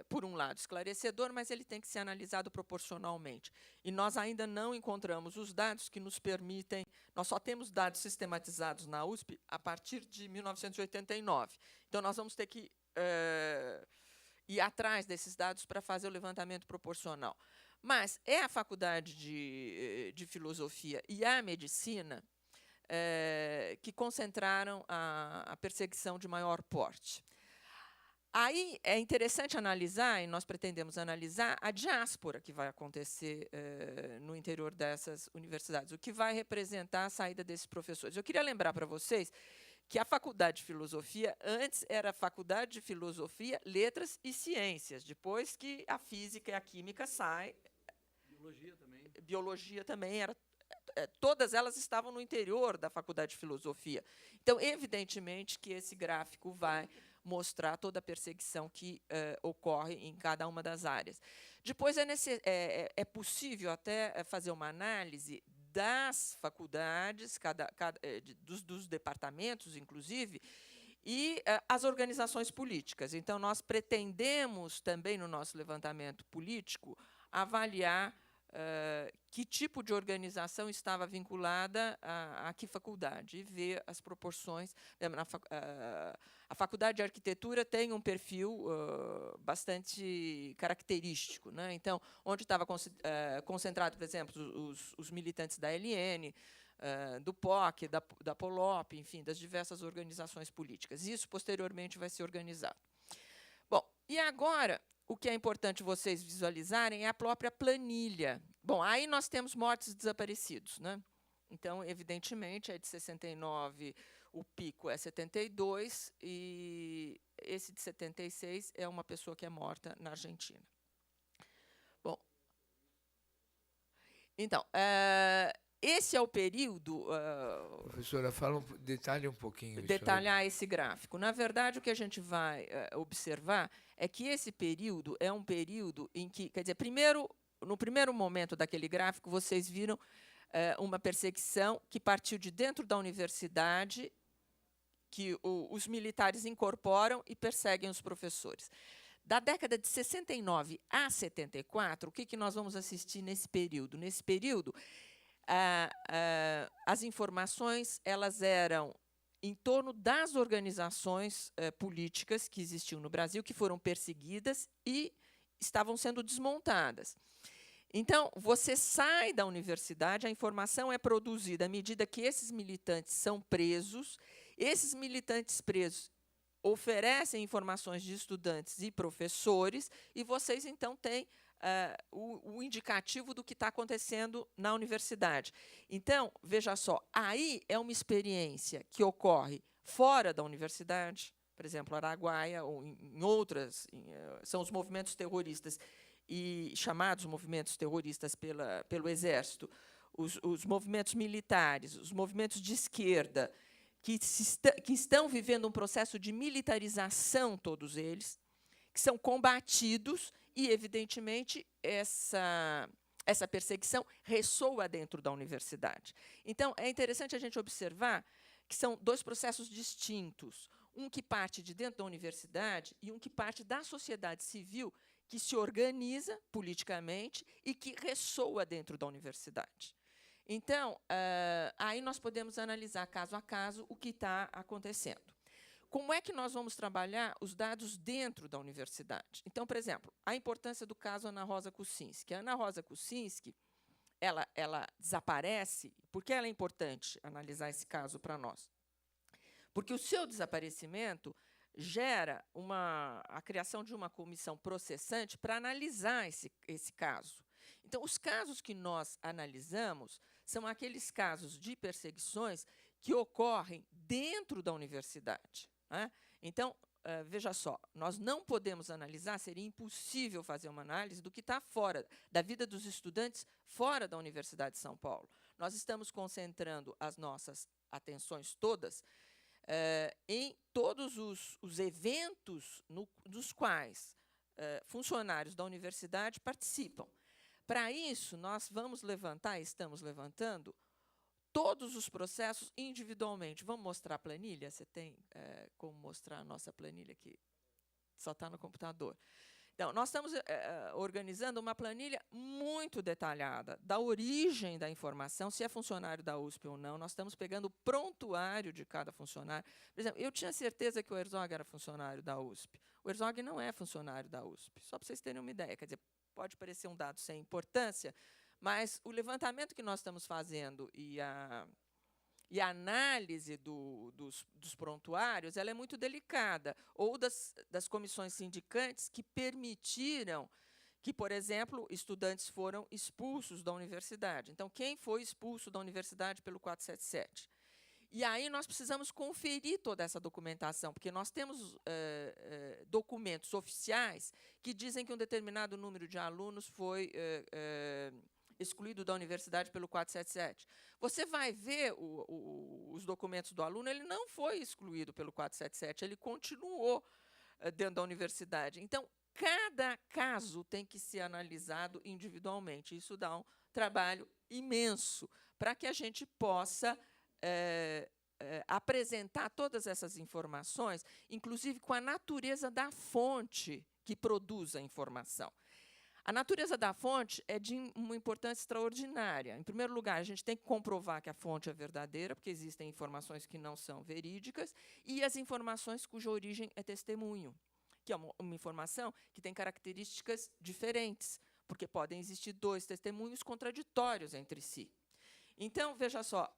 por um lado, esclarecedor, mas ele tem que ser analisado proporcionalmente. E nós ainda não encontramos os dados que nos permitem... Nós só temos dados sistematizados na USP a partir de 1989. Então, nós vamos ter que ir atrás desses dados para fazer o levantamento proporcional. Mas é a Faculdade de Filosofia e a Medicina que concentraram a perseguição de maior porte. Aí é interessante analisar, e nós pretendemos analisar, a diáspora que vai acontecer no interior dessas universidades, o que vai representar a saída desses professores. Eu queria lembrar para vocês que a Faculdade de Filosofia, antes, era a Faculdade de Filosofia, Letras e Ciências, depois que a Física e a Química saem. Biologia também. Biologia também era todas elas estavam no interior da Faculdade de Filosofia. Então, evidentemente que esse gráfico vai mostrar toda a perseguição que ocorre em cada uma das áreas. Depois, é possível até fazer uma análise das faculdades, dos departamentos, inclusive, e as organizações políticas. Então, nós pretendemos também, no nosso levantamento político, avaliar que tipo de organização estava vinculada a que faculdade, e ver as proporções. A Faculdade de Arquitetura tem um perfil bastante característico, né? Então, onde estava concentrado, por exemplo, os militantes da LN, do POC, da POLOP, enfim, das diversas organizações políticas. Isso, posteriormente, vai ser organizado. Bom, e agora, o que é importante vocês visualizarem é a própria planilha. Bom, aí nós temos mortos e desaparecidos, né? Então, evidentemente, é de 69, o pico é 72, e esse de 76 é uma pessoa que é morta na Argentina. Bom, então, esse é o período... Professora, detalhe um pouquinho. Detalhar esse gráfico. Na verdade, o que a gente vai observar é que esse período é um período em que, quer dizer, no primeiro momento daquele gráfico, vocês viram uma perseguição que partiu de dentro da universidade, que os militares incorporam e perseguem os professores. Da década de 69 a 74, o que nós vamos assistir nesse período? Nesse período, as informações elas eram em torno das organizações políticas que existiam no Brasil, que foram perseguidas e estavam sendo desmontadas. Então, você sai da universidade, a informação é produzida à medida que esses militantes são presos. Esses militantes presos oferecem informações de estudantes e professores, e vocês, então, têm o indicativo do que está acontecendo na universidade. Então, veja só, aí é uma experiência que ocorre fora da universidade, por exemplo, Araguaia, ou em outras, são os movimentos terroristas, e chamados movimentos terroristas pelo Exército, os movimentos militares, os movimentos de esquerda, que estão vivendo um processo de militarização, todos eles, que são combatidos, e, evidentemente, essa perseguição ressoa dentro da universidade. Então, é interessante a gente observar que são dois processos distintos, um que parte de dentro da universidade e um que parte da sociedade civil, que se organiza politicamente e que ressoa dentro da universidade. Então, aí nós podemos analisar, caso a caso, o que está acontecendo. Como é que nós vamos trabalhar os dados dentro da universidade? Então, por exemplo, a importância do caso Ana Rosa Kuczynski. A Ana Rosa Kuczynski, ela desaparece. Por que ela é importante analisar esse caso para nós? Porque o seu desaparecimento gera a criação de uma comissão processante para analisar esse caso. Então, os casos que nós analisamos são aqueles casos de perseguições que ocorrem dentro da universidade, né? Então, veja só, nós não podemos analisar, seria impossível fazer uma análise do que está fora, da vida dos estudantes fora da Universidade de São Paulo. Nós estamos concentrando as nossas atenções todas em todos os eventos dos quais funcionários da universidade participam. Para isso, nós estamos levantando todos os processos individualmente. Vamos mostrar a planilha? Você tem como mostrar a nossa planilha aqui? Só está no computador. Então, nós estamos organizando uma planilha muito detalhada da origem da informação, se é funcionário da USP ou não. Nós estamos pegando o prontuário de cada funcionário. Por exemplo, eu tinha certeza que o Herzog era funcionário da USP. O Herzog não é funcionário da USP, só para vocês terem uma ideia. Quer dizer, pode parecer um dado sem importância, mas o levantamento que nós estamos fazendo e a análise dos prontuários ela é muito delicada, ou das comissões sindicantes que permitiram que, por exemplo, estudantes foram expulsos da universidade. Então, quem foi expulso da universidade pelo 477? E aí nós precisamos conferir toda essa documentação, porque nós temos documentos oficiais que dizem que um determinado número de alunos foi excluído da universidade pelo 477. Você vai ver os documentos do aluno, ele não foi excluído pelo 477, ele continuou dentro da universidade. Então, cada caso tem que ser analisado individualmente. Isso dá um trabalho imenso para que a gente possa apresentar todas essas informações, inclusive com a natureza da fonte que produz a informação. A natureza da fonte é de uma importância extraordinária. Em primeiro lugar, a gente tem que comprovar que a fonte é verdadeira, porque existem informações que não são verídicas, e as informações cuja origem é testemunho, que é uma informação que tem características diferentes, porque podem existir dois testemunhos contraditórios entre si. Então, veja só,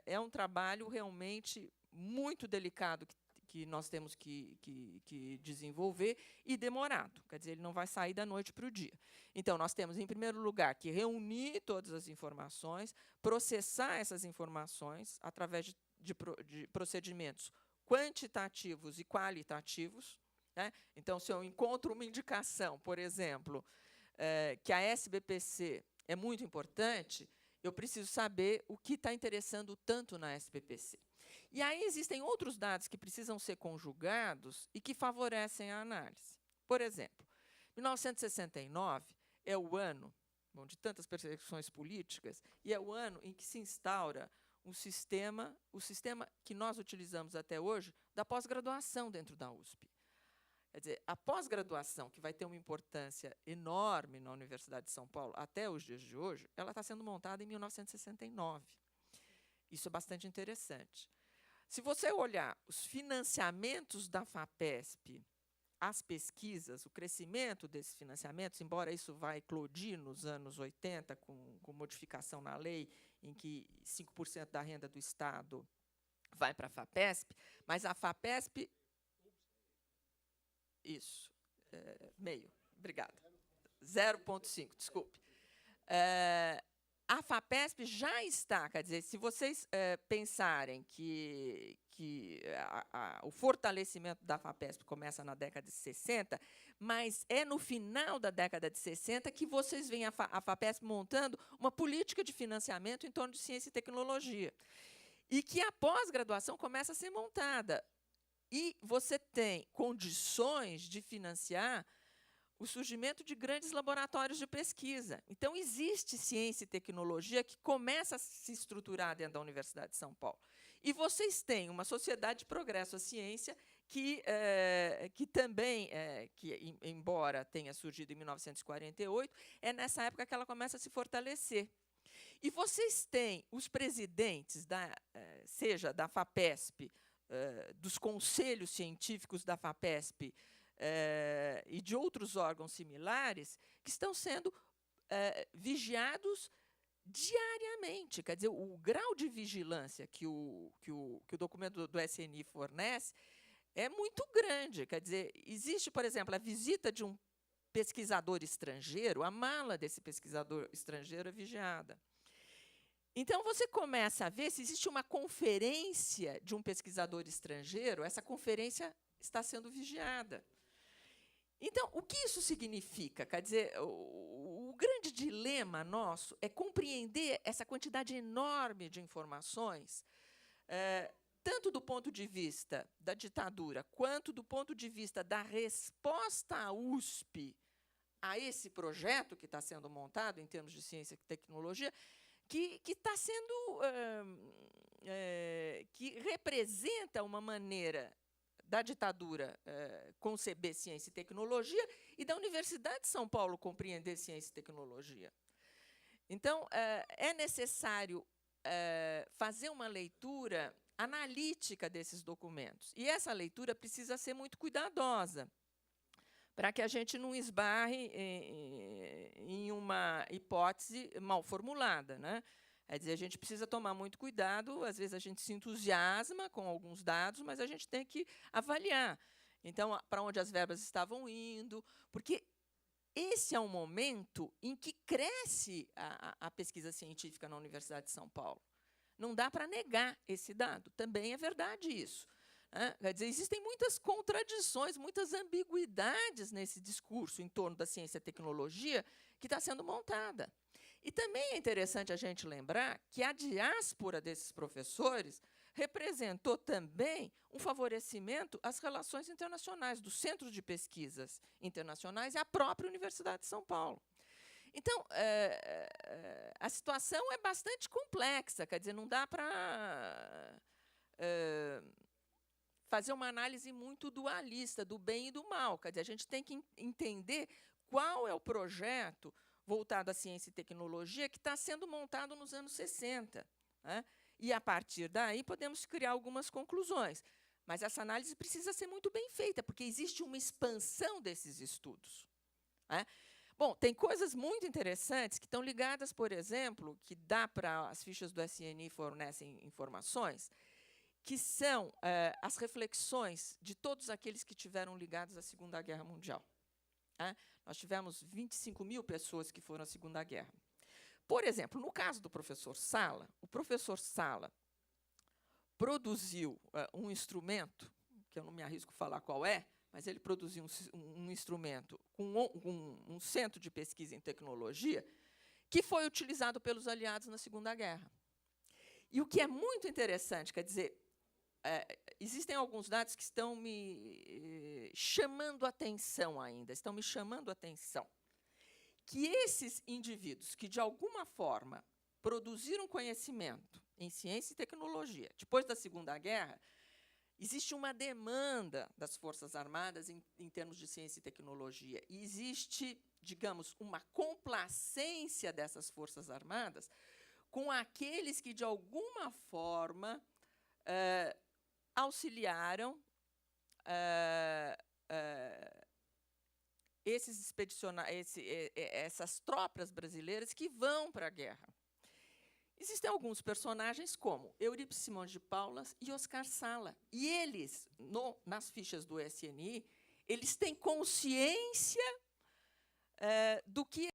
é um trabalho realmente muito delicado que nós temos que desenvolver e demorado. Quer dizer, ele não vai sair da noite para o dia. Então, nós temos, em primeiro lugar, que reunir todas as informações, processar essas informações através de procedimentos quantitativos e qualitativos, né? Então, se eu encontro uma indicação, por exemplo, que a SBPC é muito importante, eu preciso saber o que está interessando tanto na SBPC. E aí existem outros dados que precisam ser conjugados e que favorecem a análise. Por exemplo, 1969 é o ano, bom, de tantas perseguições políticas, e é o ano em que se instaura o sistema que nós utilizamos até hoje, da pós-graduação dentro da USP. Quer dizer, a pós-graduação, que vai ter uma importância enorme na Universidade de São Paulo até os dias de hoje, ela está sendo montada em 1969. Isso é bastante interessante. Se você olhar os financiamentos da FAPESP, as pesquisas, o crescimento desses financiamentos, embora isso vai eclodir nos anos 80, com modificação na lei, em que 5% da renda do Estado vai para a FAPESP, mas a FAPESP... Isso, meio, obrigada. 0,5, desculpe. A FAPESP já está, quer dizer, se vocês pensarem que o fortalecimento da FAPESP começa na década de 60, mas é no final da década de 60 que vocês veem a FAPESP montando uma política de financiamento em torno de ciência e tecnologia. E que a pós-graduação começa a ser montada. E você tem condições de financiar o surgimento de grandes laboratórios de pesquisa. Então, existe ciência e tecnologia que começa a se estruturar dentro da Universidade de São Paulo. E vocês têm uma sociedade de progresso à ciência que também, embora tenha surgido em 1948, é nessa época que ela começa a se fortalecer. E vocês têm os presidentes, seja da FAPESP, dos conselhos científicos da FAPESP, e de outros órgãos similares que estão sendo vigiados diariamente. Quer dizer, o grau de vigilância que o documento do SNI fornece é muito grande. Quer dizer, existe, por exemplo, a visita de um pesquisador estrangeiro, a mala desse pesquisador estrangeiro é vigiada. Então, você começa a ver se existe uma conferência de um pesquisador estrangeiro, essa conferência está sendo vigiada. Então, o que isso significa? Quer dizer, o grande dilema nosso é compreender essa quantidade enorme de informações, tanto do ponto de vista da ditadura, quanto do ponto de vista da resposta à USP a esse projeto que está sendo montado em termos de ciência e tecnologia, que está sendo, que representa uma maneira da ditadura conceber ciência e tecnologia e da Universidade de São Paulo compreender ciência e tecnologia. Então, é necessário fazer uma leitura analítica desses documentos. E essa leitura precisa ser muito cuidadosa, para que a gente não esbarre em uma hipótese mal formulada, né? É dizer, a gente precisa tomar muito cuidado, às vezes a gente se entusiasma com alguns dados, mas a gente tem que avaliar. Então, para onde as verbas estavam indo, porque esse é um momento em que cresce a pesquisa científica na Universidade de São Paulo. Não dá para negar esse dado, também é verdade isso. Quer dizer, existem muitas contradições, muitas ambiguidades nesse discurso em torno da ciência e tecnologia que está sendo montada. E também é interessante a gente lembrar que a diáspora desses professores representou também um favorecimento às relações internacionais, dos centros de pesquisas internacionais e à própria Universidade de São Paulo. Então, a situação é bastante complexa, quer dizer, não dá para fazer uma análise muito dualista do bem e do mal. Quer dizer, a gente tem que entender qual é o projeto voltado à ciência e tecnologia que está sendo montado nos anos 60. Né? E, a partir daí, podemos criar algumas conclusões. Mas essa análise precisa ser muito bem feita, porque existe uma expansão desses estudos. Né? Bom, tem coisas muito interessantes que estão ligadas, por exemplo, que dá para as fichas do SNI fornecem informações, que são as reflexões de todos aqueles que tiveram ligados à Segunda Guerra Mundial. Nós tivemos 25 mil pessoas que foram à Segunda Guerra. Por exemplo, no caso do professor Sala, o professor Sala produziu um instrumento, que eu não me arrisco a falar qual é, mas ele produziu um instrumento com um centro de pesquisa em tecnologia que foi utilizado pelos aliados na Segunda Guerra. E o que é muito interessante, quer dizer, existem alguns dados que estão me chamando a atenção ainda, estão me chamando a atenção, que esses indivíduos que, de alguma forma, produziram conhecimento em ciência e tecnologia, depois da Segunda Guerra, existe uma demanda das Forças Armadas em termos de ciência e tecnologia, e existe, digamos, uma complacência dessas Forças Armadas com aqueles que, de alguma forma, auxiliaram essas tropas brasileiras que vão para a guerra. Existem alguns personagens, como Eurípides Simões de Paula e Oscar Sala. E eles, nas fichas do SNI, eles têm consciência do que